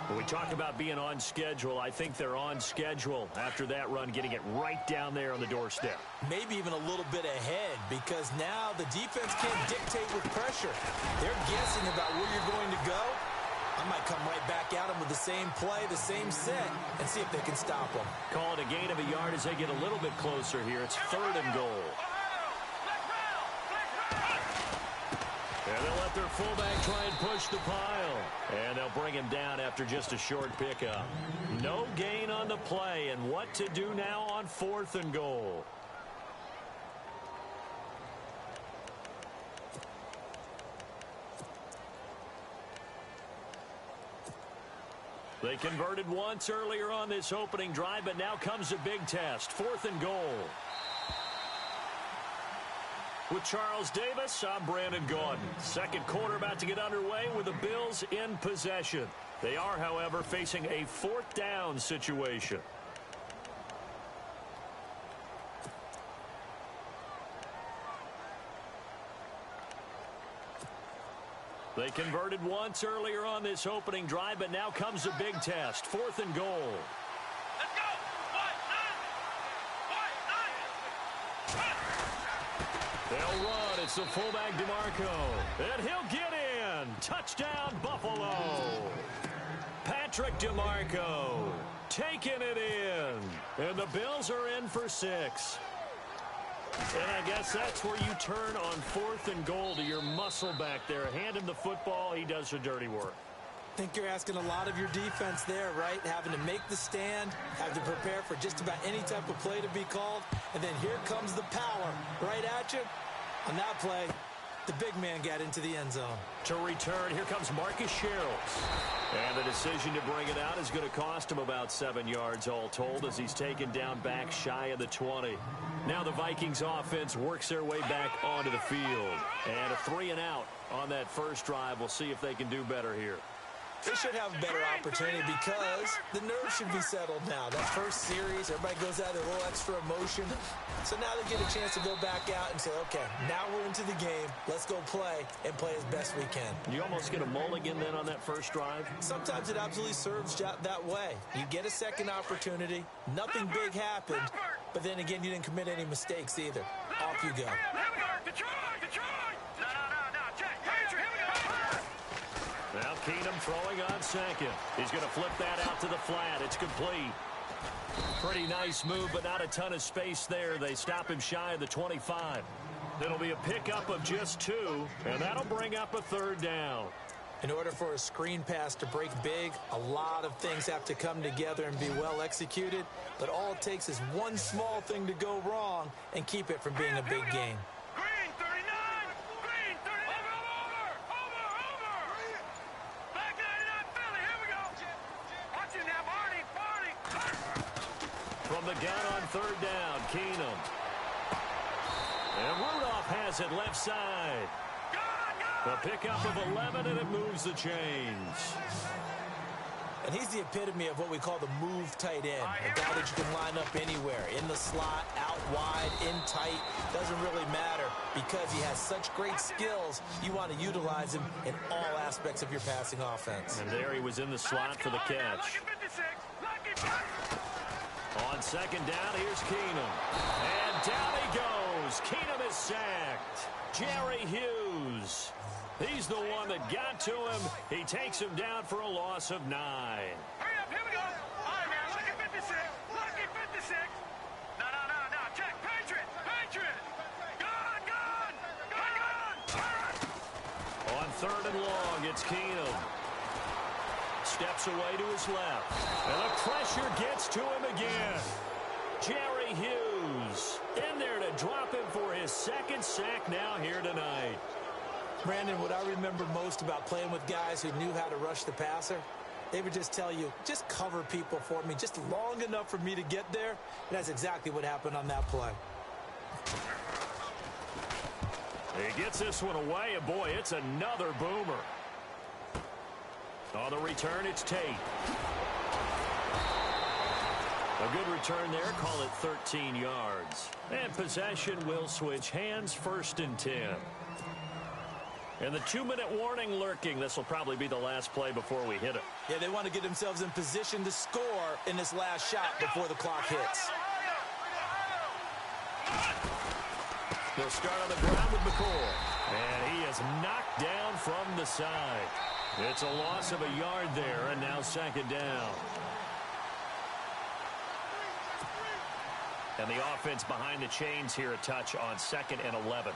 When we talk about being on schedule, I think they're on schedule after that run, getting it right down there on the doorstep. Maybe even a little bit ahead, because now the defense can't dictate with pressure. They're guessing about where you're going to go. I might come right back at them with the same play, the same set, and see if they can stop them. Call it a gain of a yard as they get a little bit closer here. It's 3rd and goal. And they'll let their fullback try and push the pile. And they'll bring him down after just a short pickup. No gain on the play, and what to do now on 4th and goal. They converted once earlier on this opening drive, but now comes a big test. 4th and goal. With Charles Davis, I'm Brandon Gaudin. Second quarter about to get underway with the Bills in possession. They are, however, facing a 4th down situation. They converted once earlier on this opening drive, but now comes a big test. 4th and goal. Let's go! They'll run. It's the fullback, DeMarco. And he'll get in. Touchdown, Buffalo. Patrick DeMarco taking it in. And the Bills are in for 6. And I guess that's where you turn on 4th and goal to your muscle back there. Hand him the football. He does the dirty work. I think you're asking a lot of your defense there, right? Having to make the stand, have to prepare for just about any type of play to be called, and then here comes the power right at you. On that play, the big man got into the end zone. To return, here comes Marcus Sherrills. And the decision to bring it out is going to cost him about 7 yards all told as he's taken down back shy of the 20. Now the Vikings offense works their way back onto the field. And a 3 and out on that first drive. We'll see if they can do better here. They should have a better opportunity because the nerves should be settled now. That first series, everybody goes out with a little extra emotion. So now they get a chance to go back out and say, okay, now we're into the game. Let's go play and play as best we can. You almost get a mulligan then on that first drive? Sometimes it absolutely serves that way. You get a second opportunity. Nothing big happened. But then again, you didn't commit any mistakes either. Off you go. Now Keenum throwing on second. He's going to flip that out to the flat. It's complete. Pretty nice move, but not a ton of space there. They stop him shy of the 25. It'll be a pickup of just 2, and that'll bring up a 3rd down. In order for a screen pass to break big, a lot of things have to come together and be well executed. But all it takes is one small thing to go wrong and keep it from being a big game. Green 39! Green 39! Over! Back 99 Philly, here we go! Watch it now, Barney! From the gun on 3rd down, Keenum. And Rudolph has it left side. A pickup of 11, and it moves the chains. And he's the epitome of what we call the move tight end. A guy that you can line up anywhere. In the slot, out wide, in tight. Doesn't really matter because he has such great skills. You want to utilize him in all aspects of your passing offense. And there he was in the slot for the catch. On 2nd down, here's Keenum. And down he goes. Keenum is sacked. Jerry Hughes. He's the one that got to him. He takes him down for a loss of 9. Hurry up, here we go. All right, man, lucky 56. Lucky 56. No. Check. Patriot. Gone. 3rd and long. It's Keenum. Steps away to his left. And the pressure gets to him again. Jerry Hughes in there to drop him for his 2nd sack now here tonight. Brandon, what I remember most about playing with guys who knew how to rush the passer, they would just tell you, just cover people for me just long enough for me to get there. And that's exactly what happened on that play. He gets this one away, and boy, it's another boomer. On the return, it's Tate. A good return there, call it 13 yards. And possession will switch hands, 1st and 10. And the 2-minute warning lurking. This will probably be the last play before we hit it. Yeah, they want to get themselves in position to score in this last shot before the clock hits. They'll start on the ground with McCoy. And he is knocked down from the side. It's a loss of a yard there, and now 2nd down. And the offense behind the chains here a touch on 2nd and 11.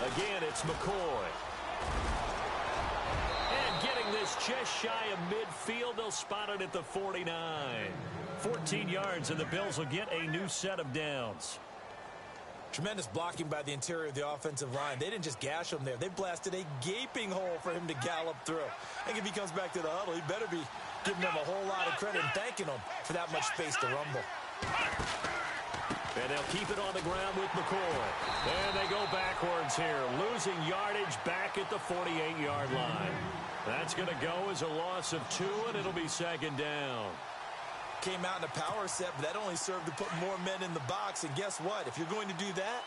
Again, it's McCoy. And getting this just shy of midfield, they'll spot it at the 49. 14 yards, and the Bills will get a new set of downs. Tremendous blocking by the interior of the offensive line. They didn't just gash him there. They blasted a gaping hole for him to gallop through. I think if he comes back to the huddle, he better be giving them a whole lot of credit and thanking them for that much space to rumble. And they'll keep it on the ground with McCoy. And they go backwards here, losing yardage back at the 48-yard line. That's going to go as a loss of 2, and it'll be 2nd down. Came out in a power set, but that only served to put more men in the box. And guess what? If you're going to do that,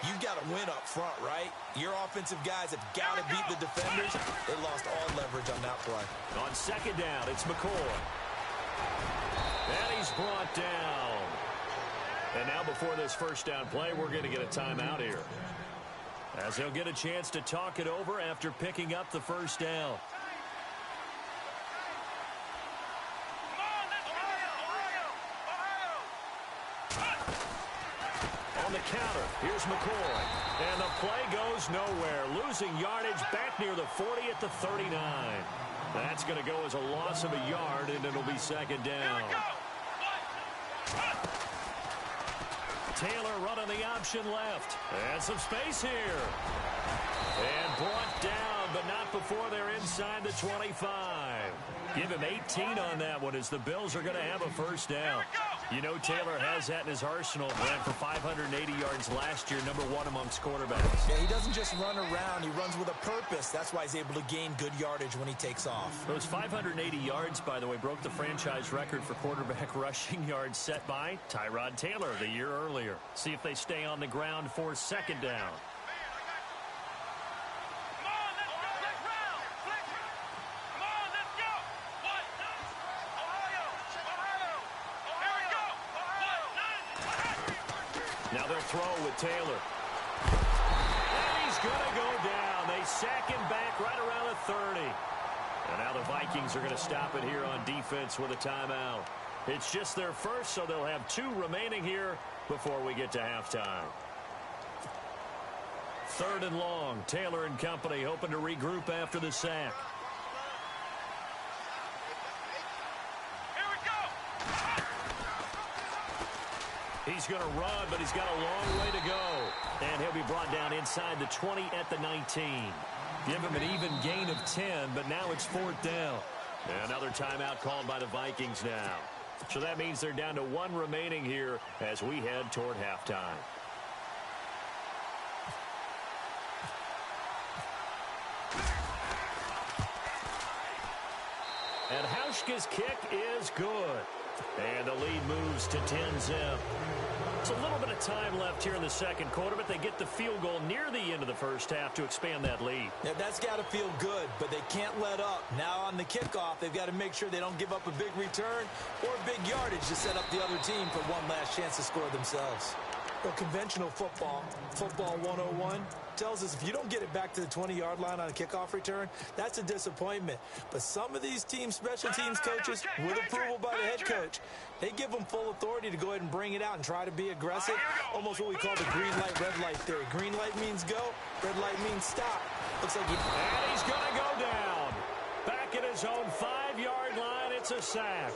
you've got to win up front, right? Your offensive guys have got to beat the defenders. They lost all leverage on that play. On 2nd down, it's McCoy. And he's brought down. And now before this 1st down play, we're going to get a timeout here, as they'll get a chance to talk it over after picking up the 1st down. On the counter, here's McCoy. And the play goes nowhere, losing yardage back near the 40 at the 39. That's going to go as a loss of a yard, and it'll be 2nd down. Taylor running the option left. And some space here. And brought down, but not before they're inside the 25. Give him 18 on that one, as the Bills are going to have a 1st down. You know Taylor has that in his arsenal. Ran for 580 yards last year, #1 amongst quarterbacks. Yeah, he doesn't just run around. He runs with a purpose. That's why he's able to gain good yardage when he takes off. Those 580 yards, by the way, broke the franchise record for quarterback rushing yards set by Tyrod Taylor the year earlier. See if they stay on the ground for 2nd down. Now they'll throw with Taylor. And he's going to go down. They sack him back right around the 30. And now the Vikings are going to stop it here on defense with a timeout. It's just their 1st, so they'll have 2 remaining here before we get to halftime. 3rd and long. Taylor and company hoping to regroup after the sack. He's going to run, but he's got a long way to go. And he'll be brought down inside the 20 at the 19. Give him an even gain of 10, but now it's 4th down. And another timeout called by the Vikings now. So that means they're down to 1 remaining here as we head toward halftime. And Hauschka's kick is good. And the lead moves to 10-zip. It's a little bit of time left here in the 2nd quarter, but they get the field goal near the end of the 1st half to expand that lead. Yeah, that's got to feel good, but they can't let up. Now on the kickoff, they've got to make sure they don't give up a big return or big yardage to set up the other team for one last chance to score themselves. Well, conventional football 101, tells us if you don't get it back to the 20-yard line on a kickoff return, that's a disappointment. But some of these special teams coaches, with approval by the head coach, they give them full authority to go ahead and bring it out and try to be aggressive, almost what we call the green light, red light theory. Green light means go, red light means stop. Looks like And he's going to go down. Back at his own 5-yard line, it's a sack.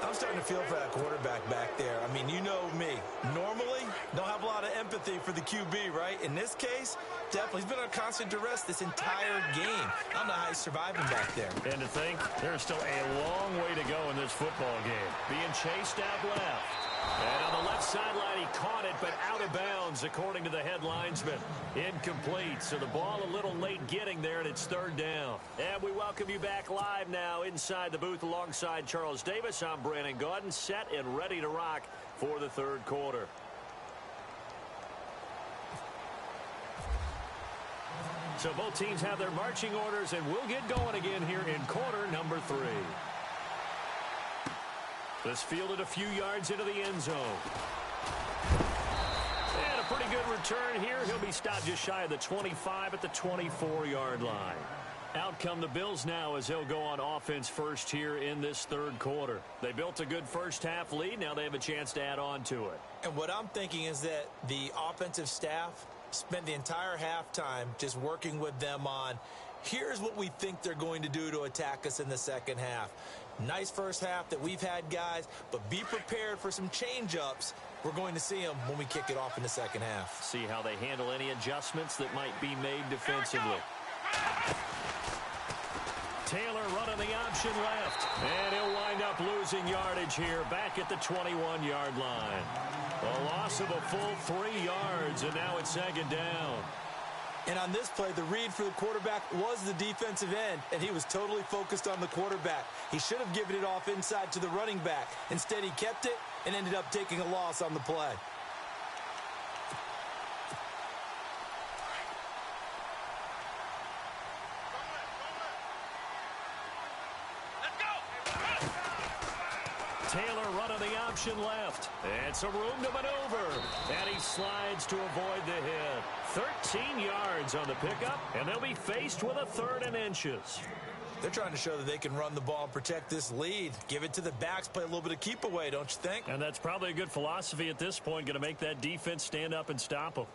I'm starting to feel for that quarterback back there. I mean, you know me. Normally, don't have a lot of empathy for the QB, right? In this case, definitely. He's been on constant duress this entire game. I don't know how he's surviving back there. And to think, there's still a long way to go in this football game. Being chased out left. And on the left sideline, he caught it, but out of bounds, according to the head linesman. Incomplete, so the ball a little late getting there, and it's third down. And we welcome you back live now inside the booth alongside Charles Davis. I'm Brandon Gaudin, set and ready to rock for the third quarter. So both teams have their marching orders, and we'll get going again here in quarter number 3. This fielded a few yards into the end zone. And a pretty good return here. He'll be stopped just shy of the 25 at the 24-yard line. Out come the Bills now as they'll go on offense first here in this third quarter. They built a good first-half lead. Now they have a chance to add on to it. And what I'm thinking is that the offensive staff spent the entire halftime just working with them on, here's what we think they're going to do to attack us in the second half. Nice first half that we've had, guys, but be prepared for some change-ups. We're going to see them when we kick it off in the second half. See how they handle any adjustments that might be made defensively. Taylor running the option left, and he'll wind up losing yardage here back at the 21-yard line. A loss of a full 3 yards, and now it's second down. And on this play, the read for the quarterback was the defensive end, and he was totally focused on the quarterback. He should have given it off inside to the running back. Instead, he kept it and ended up taking a loss on the play. Taylor running the option left. And some room to maneuver. And he slides to avoid the hit. 13 yards on the pickup, and they'll be faced with a 3rd and inches. They're trying to show that they can run the ball and protect this lead. Give it to the backs, play a little bit of keep away, don't you think? And that's probably a good philosophy at this point, going to make that defense stand up and stop them.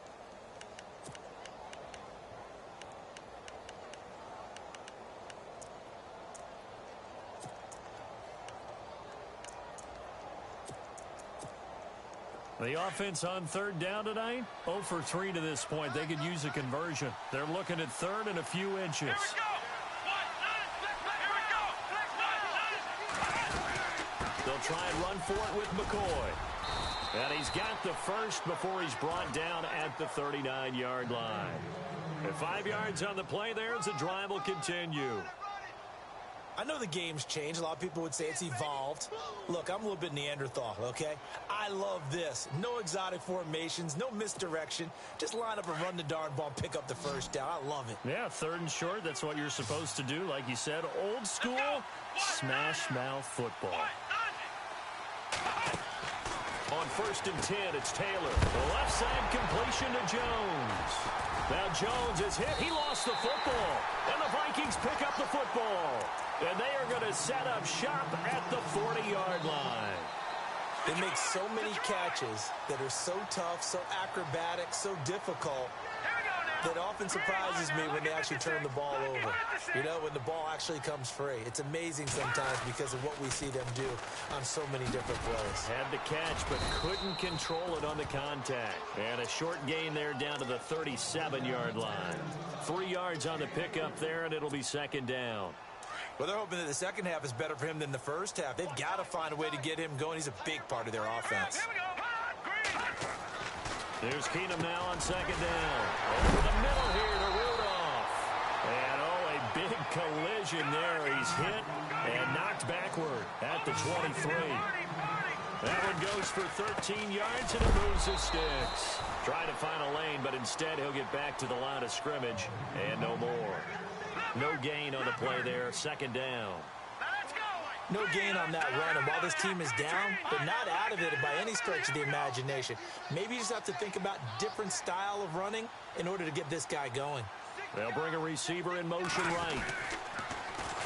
The offense on third down tonight, 0 for 3 to this point. They could use a conversion. They're looking at 3rd and a few inches. They'll try and run for it with McCoy. And he's got the first before he's brought down at the 39-yard line. And 5 yards on the play there as the drive will continue. I know the game's changed. A lot of people would say it's evolved. Look, I'm a little bit Neanderthal, okay? I love this. No exotic formations, no misdirection. Just line up and run the darn ball and pick up the first down. I love it. Yeah, 3rd and short. That's what you're supposed to do. Like you said, old school smash mouth football. On 1st and 10, it's Taylor. The left side completion to Jones. Now Jones is hit. He lost the football. And the Vikings pick up the football. And they are going to set up shop at the 40-yard line. They make so many catches that are so tough, so acrobatic, so difficult, that often surprises me when they actually turn the ball over. You know, when the ball actually comes free. It's amazing sometimes because of what we see them do on so many different plays. Had the catch, but couldn't control it on the contact. And a short gain there down to the 37-yard line. 3 yards on the pickup there, and it'll be second down. Well, they're hoping that the second half is better for him than the first half. They've got to find a way to get him going. He's a big part of their offense. There's Keenum now on second down. Over the middle here to Rudolph. And, a big collision there. He's hit and knocked backward at the 23. That one goes for 13 yards, and it moves his sticks. Trying to find a lane, but instead he'll get back to the line of scrimmage and no more. No gain on the play there. Second down. No gain on that run, and while this team is down, they're not out of it by any stretch of the imagination. Maybe you just have to think about different style of running in order to get this guy going. They'll bring a receiver in motion right.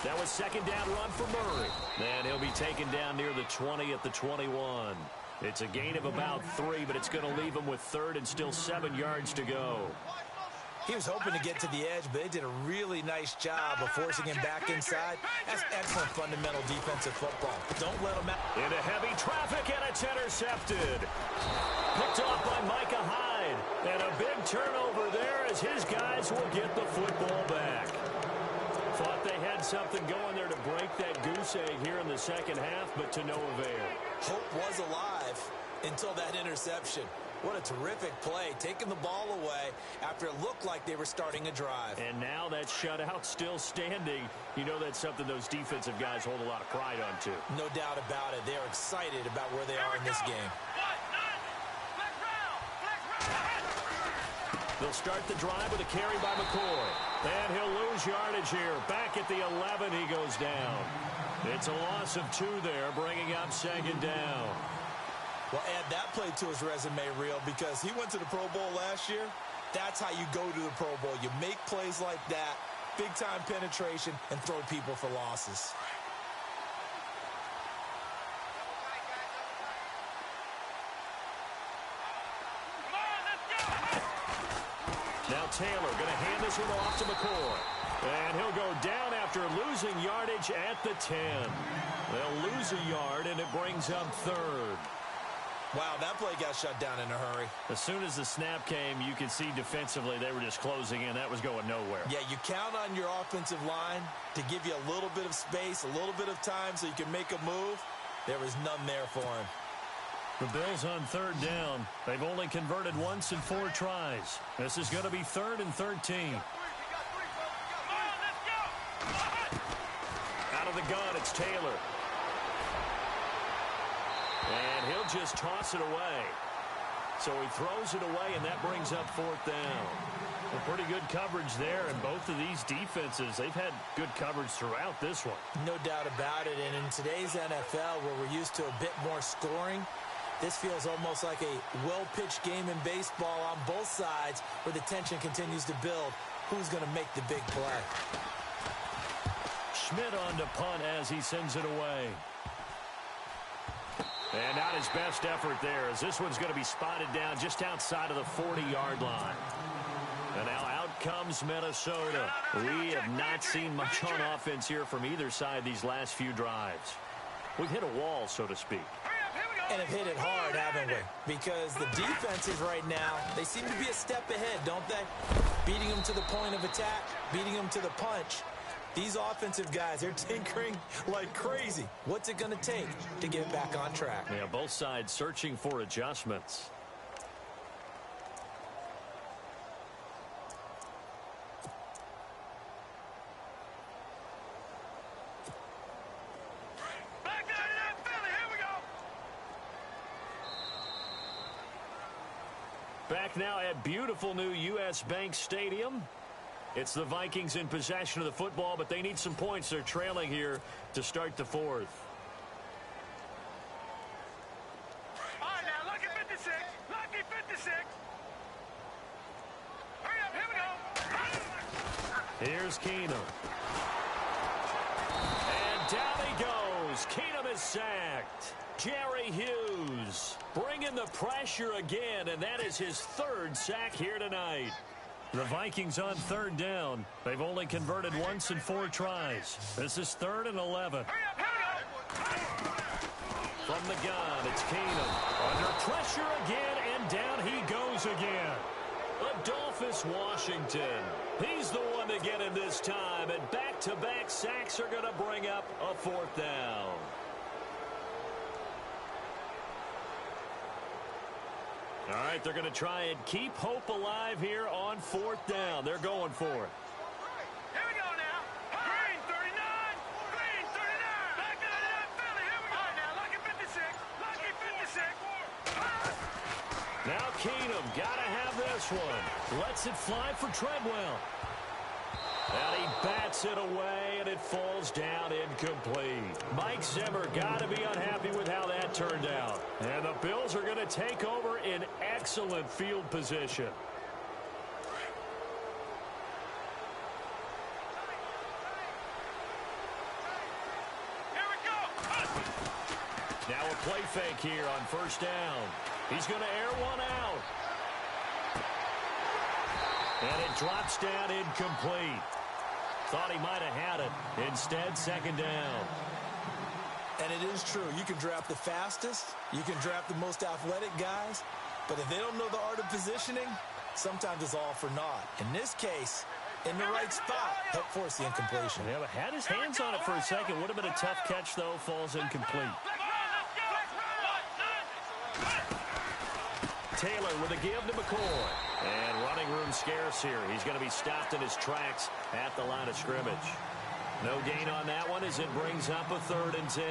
That was second down run for Murray. And he'll be taken down near the 20 at the 21. It's a gain of about 3, but it's going to leave him with third and still 7 yards to go. He was hoping to get to the edge, but they did a really nice job of forcing him back inside. That's excellent fundamental defensive football. Don't let him out. Into heavy traffic, and it's intercepted. Picked off by Micah Hyde. And a big turnover there as his guys will get the football back. Thought they had something going there to break that goose egg here in the second half, but to no avail. Hope was alive until that interception. What a terrific play, taking the ball away after it looked like they were starting a drive. And now that shutout still standing. You know that's something those defensive guys hold a lot of pride on, too. No doubt about it. They're excited about where they are in this game. They'll start the drive with a carry by McCoy. And he'll lose yardage here. Back at the 11, he goes down. It's a loss of 2 there, bringing up second down. Well, add that play to his resume reel because he went to the Pro Bowl last year. That's how you go to the Pro Bowl. You make plays like that, big-time penetration, and throw people for losses. Now Taylor going to hand this one off to McCoy. And he'll go down after losing yardage at the 10. They'll lose a yard, and it brings up third. Wow, that play got shut down in a hurry. As soon as the snap came, you could see defensively they were just closing in. That was going nowhere. Yeah, you count on your offensive line to give you a little bit of space, a little bit of time so you can make a move. There was none there for him. The Bills on third down. They've only converted once in 4 tries. This is going to be 3rd and 13. Out of the gun, it's Taylor. And he'll just toss it away. So he throws it away, and that brings up 4th down. Well, pretty good coverage there, and both of these defenses, they've had good coverage throughout this one. No doubt about it, and in today's NFL, where we're used to a bit more scoring, this feels almost like a well-pitched game in baseball on both sides where the tension continues to build. Who's going to make the big play? Schmidt on to punt as he sends it away. And not his best effort there, as this one's going to be spotted down just outside of the 40-yard line. And now out comes Minnesota. We have not seen much on offense here from either side these last few drives. We've hit a wall, so to speak. And have hit it hard, haven't we? Because the defenses right now, they seem to be a step ahead, don't they? Beating them to the point of attack, beating them to the punch. These offensive guys, they're tinkering like crazy. What's it going to take to get back on track? Yeah, both sides searching for adjustments. Back now at beautiful new U.S. Bank Stadium. It's the Vikings in possession of the football, but they need some points. They're trailing here to start the 4th. All right, now, lucky 56. Lucky 56. Hurry up, here we go. Here's Keenum. And down he goes. Keenum is sacked. Jerry Hughes bringing the pressure again, and that is his 3rd sack here tonight. The Vikings on 3rd down. They've only converted once in 4 tries. This is 3rd and 11. From the gun, it's Keenum. Under pressure again, and down he goes again. Adolphus Washington. He's the one to get him this time, and back-to-back sacks are going to bring up a 4th down. All right, they're going to try and keep hope alive here on 4th down. They're going for it. Here we go now. Green 39. Green 39. Back to the Philly. Here we go. All right, now, lucky 56. Lucky 56. Now Keenum got to have this one. Lets it fly for Treadwell. And he bats it away, and it falls down incomplete. Mike Zimmer got to be unhappy with how that turned out. And the Bills are going to take over in excellent field position. Now a play fake here on first down. He's going to air one out. And it drops down incomplete. Thought he might have had it. Instead, second down. And it is true. You can draft the fastest. You can draft the most athletic guys. But if they don't know the art of positioning, sometimes it's all for naught. In this case, in the right spot, helped force the incompletion. Yeah, but had his hands on it for a second. Would have been a tough catch, though. Falls incomplete. Taylor with a give to McCoy. And running room scarce here. He's going to be stopped in his tracks at the line of scrimmage. No gain on that one as it brings up a 3rd and 10.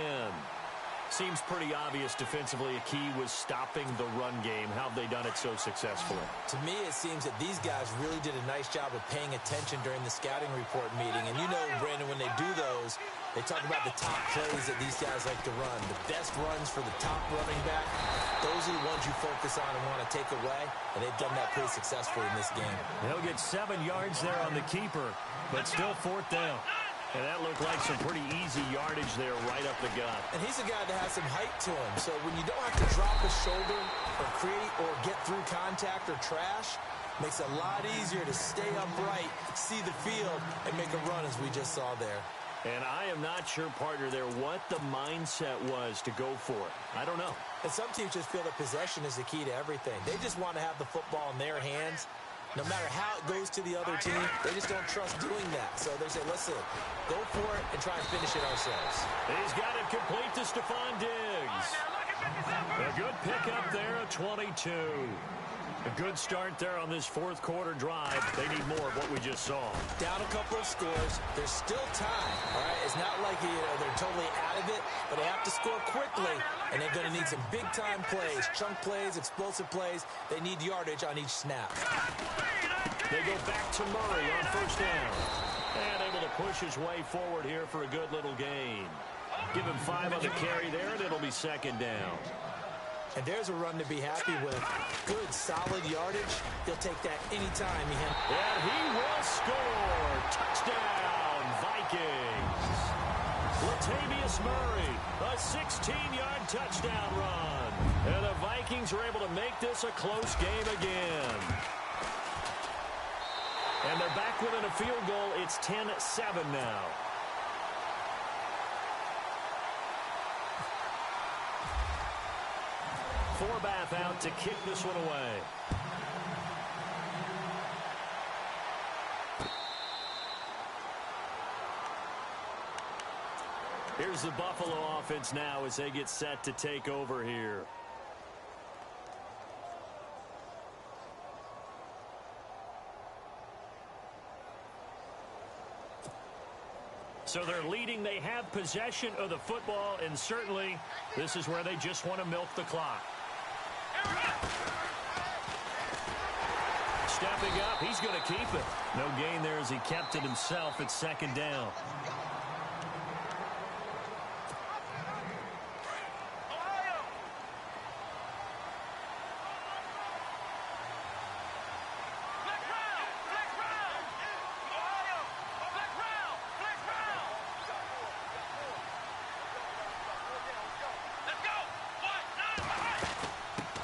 Seems pretty obvious defensively a key was stopping the run game. How have they done it so successfully? To me, it seems that these guys really did a nice job of paying attention during the scouting report meeting. And you know, Brandon, when they do those, they talk about the top plays that these guys like to run. The best runs for the top running back, those are the ones you focus on and want to take away. And they've done that pretty successfully in this game. They'll get 7 yards there on the keeper, but still 4th down. And that looked like some pretty easy yardage there right up the gut. And he's a guy that has some height to him. So when you don't have to drop a shoulder or create or get through contact or trash, makes it a lot easier to stay upright, see the field, and make a run as we just saw there. And I am not sure, partner, there what the mindset was to go for it. I don't know. And some teams just feel that possession is the key to everything. They just want to have the football in their hands. No matter how it goes to the other team, they just don't trust doing that. So they say, listen, go for it and try and finish it ourselves. He's got it complete to Stephon Diggs. A good pickup there, a 22. A good start there on this 4th quarter drive. They need more of what we just saw. Down a couple of scores. There's still time, all right? It's not like they're totally out of it, but they have to score quickly, and they're going to need some big-time plays, chunk plays, explosive plays. They need yardage on each snap. They go back to Murray on first down. And able to push his way forward here for a good little gain. Give him 5 on the carry there, and it'll be second down. And there's a run to be happy with. Good, solid yardage. He'll take that anytime. And he will score. Touchdown, Vikings. Latavius Murray, a 16-yard touchdown run. And the Vikings are able to make this a close game again. And they're back within a field goal. It's 10-7 now. Forbath out to kick this one away. Here's the Buffalo offense now as they get set to take over here. So they're leading. They have possession of the football, and certainly this is where they just want to milk the clock. Stepping up, he's going to keep it. No gain there as he kept it himself at second down.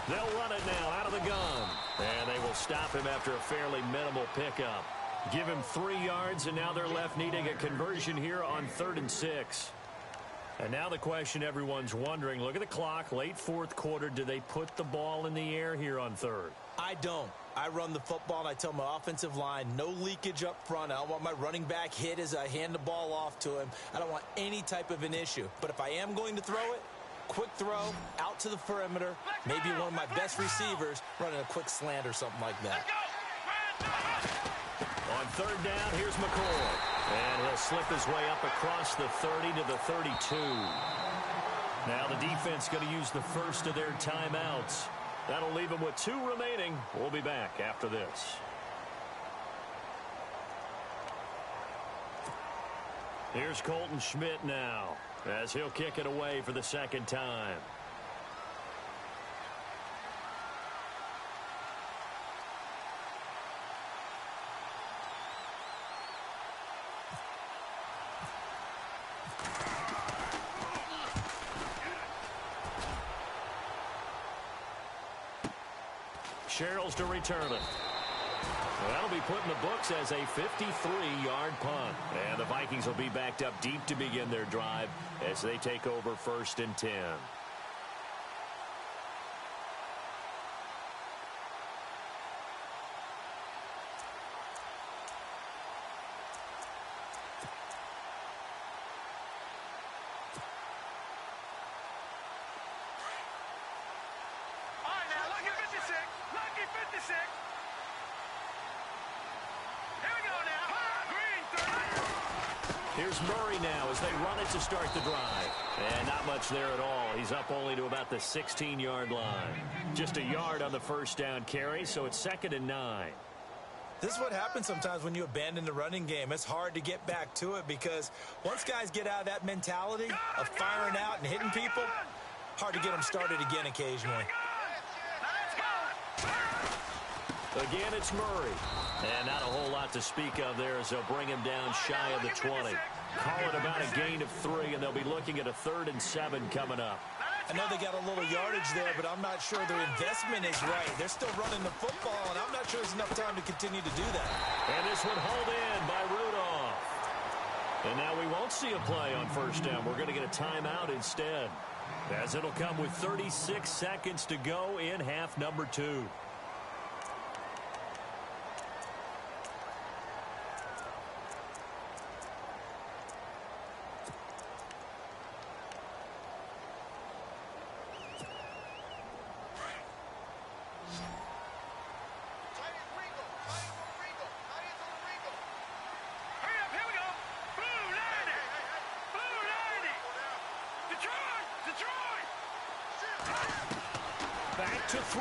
They'll run it now out of the gun. And they will stop him after a fairly minimal pickup. Give him 3 yards, and now they're left needing a conversion here on 3rd and 6. And now the question everyone's wondering, look at the clock, late 4th quarter, do they put the ball in the air here on 3rd? I don't. I run the football, and I tell my offensive line, no leakage up front. I don't want my running back hit as I hand the ball off to him. I don't want any type of an issue. But if I am going to throw it, quick throw, out to the perimeter, maybe one of my best receivers running a quick slant or something like that. On 3rd down, here's McCoy. And he'll slip his way up across the 30 to the 32. Now the defense going to use the first of their timeouts. That'll leave them with 2 remaining. We'll be back after this. Here's Colton Schmidt now, as he'll kick it away for the second time. Sherrills to return it. That'll be put in the books as a 53-yard punt. And the Vikings will be backed up deep to begin their drive as they take over 1st and 10. All right, now, lucky 56. Lucky 56. Here we go now. Green 30. Here's Murray now as they run it to start the drive. And not much there at all. He's up only to about the 16-yard line. Just a yard on the first down carry, so it's 2nd and 9. This is what happens sometimes when you abandon the running game. It's hard to get back to it because once guys get out of that mentality of firing out and hitting people, hard to get them started again occasionally. Again, it's Murray. And not a whole lot to speak of there as they'll bring him down shy of the 20. Call it about a gain of 3, and they'll be looking at a 3rd and 7 coming up. I know they got a little yardage there, but I'm not sure their investment is right. They're still running the football, and I'm not sure there's enough time to continue to do that. And this one hauled in by Rudolph. And now we won't see a play on first down. We're going to get a timeout instead, as it'll come with 36 seconds to go in half number 2. Back to throw.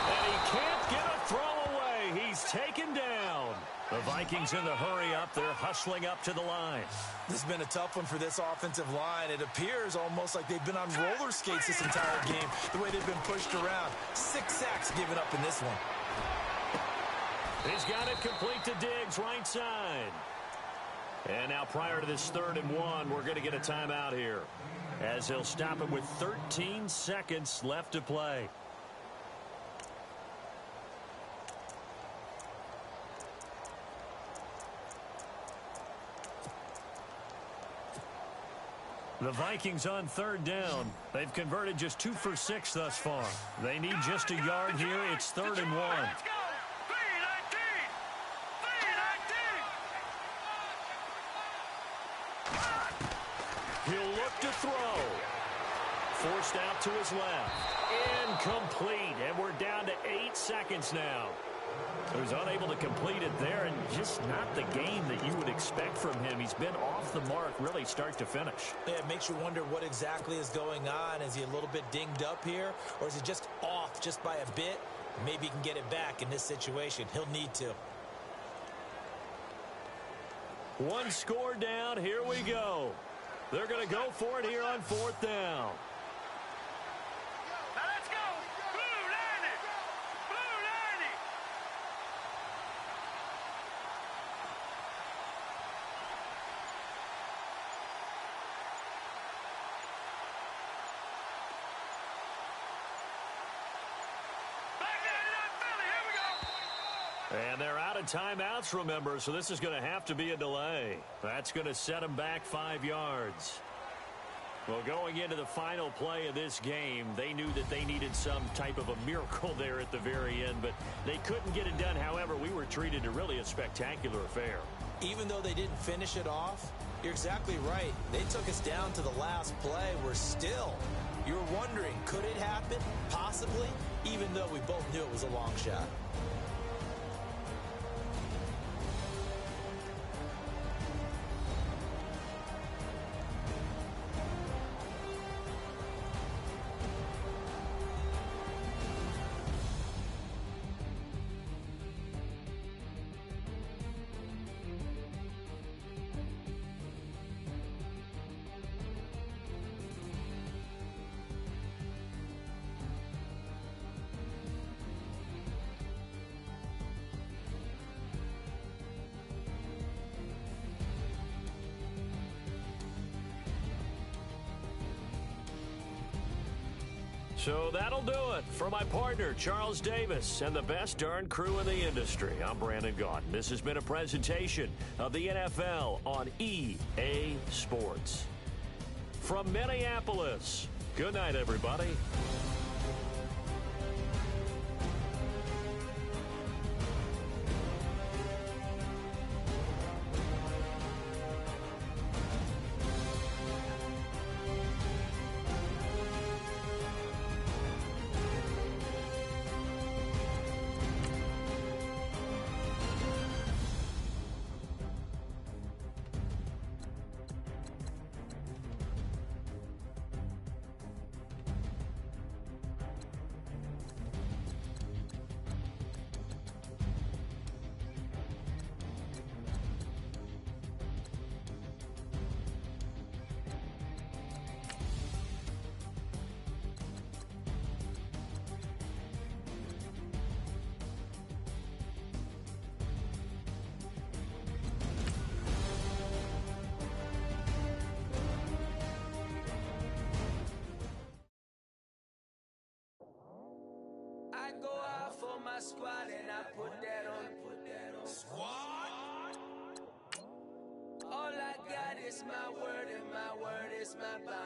And he can't get a throw away. He's taken down. The Vikings in the hurry up. They're hustling up to the line. This has been a tough one for this offensive line. It appears almost like they've been on roller skates this entire game, the way they've been pushed around. 6 sacks given up in this one. He's got it complete to Diggs, right side. And now prior to this 3rd and 1, we're going to get a timeout here, as he'll stop it with 13 seconds left to play. The Vikings on 3rd down. They've converted just 2 for 6 thus far. They need just a yard here. It's 3rd and 1. Let's go. 3-19. He'll look to throw. Forced out to his left. Incomplete. And we're down to 8 seconds now. He was unable to complete it there, and just not the game that you would expect from him. He's been off the mark really start to finish. Yeah, it makes you wonder what exactly is going on. Is he a little bit dinged up here, or is he just off just by a bit? Maybe he can get it back in this situation. He'll need to. One score down. Here we go. They're going to go for it here on 4th down. Now let's go. Blue 90. Blue 90. Back there, Philly. Here we go. And they're out of timeouts, remember, so this is going to have to be a delay. That's going to set them back 5 yards. Well, going into the final play of this game, they knew that they needed some type of a miracle there at the very end, but they couldn't get it done. However, we were treated to really a spectacular affair. Even though they didn't finish it off, you're exactly right. They took us down to the last play. We're still, you're wondering, could it happen? Possibly, even though we both knew it was a long shot. So that'll do it. For my partner, Charles Davis, and the best darn crew in the industry, I'm Brandon Gaudin. This has been a presentation of the NFL on EA Sports. From Minneapolis, good night, everybody. I go out for my squad and I put that on. Squad? All I got is my word and my word is my bond.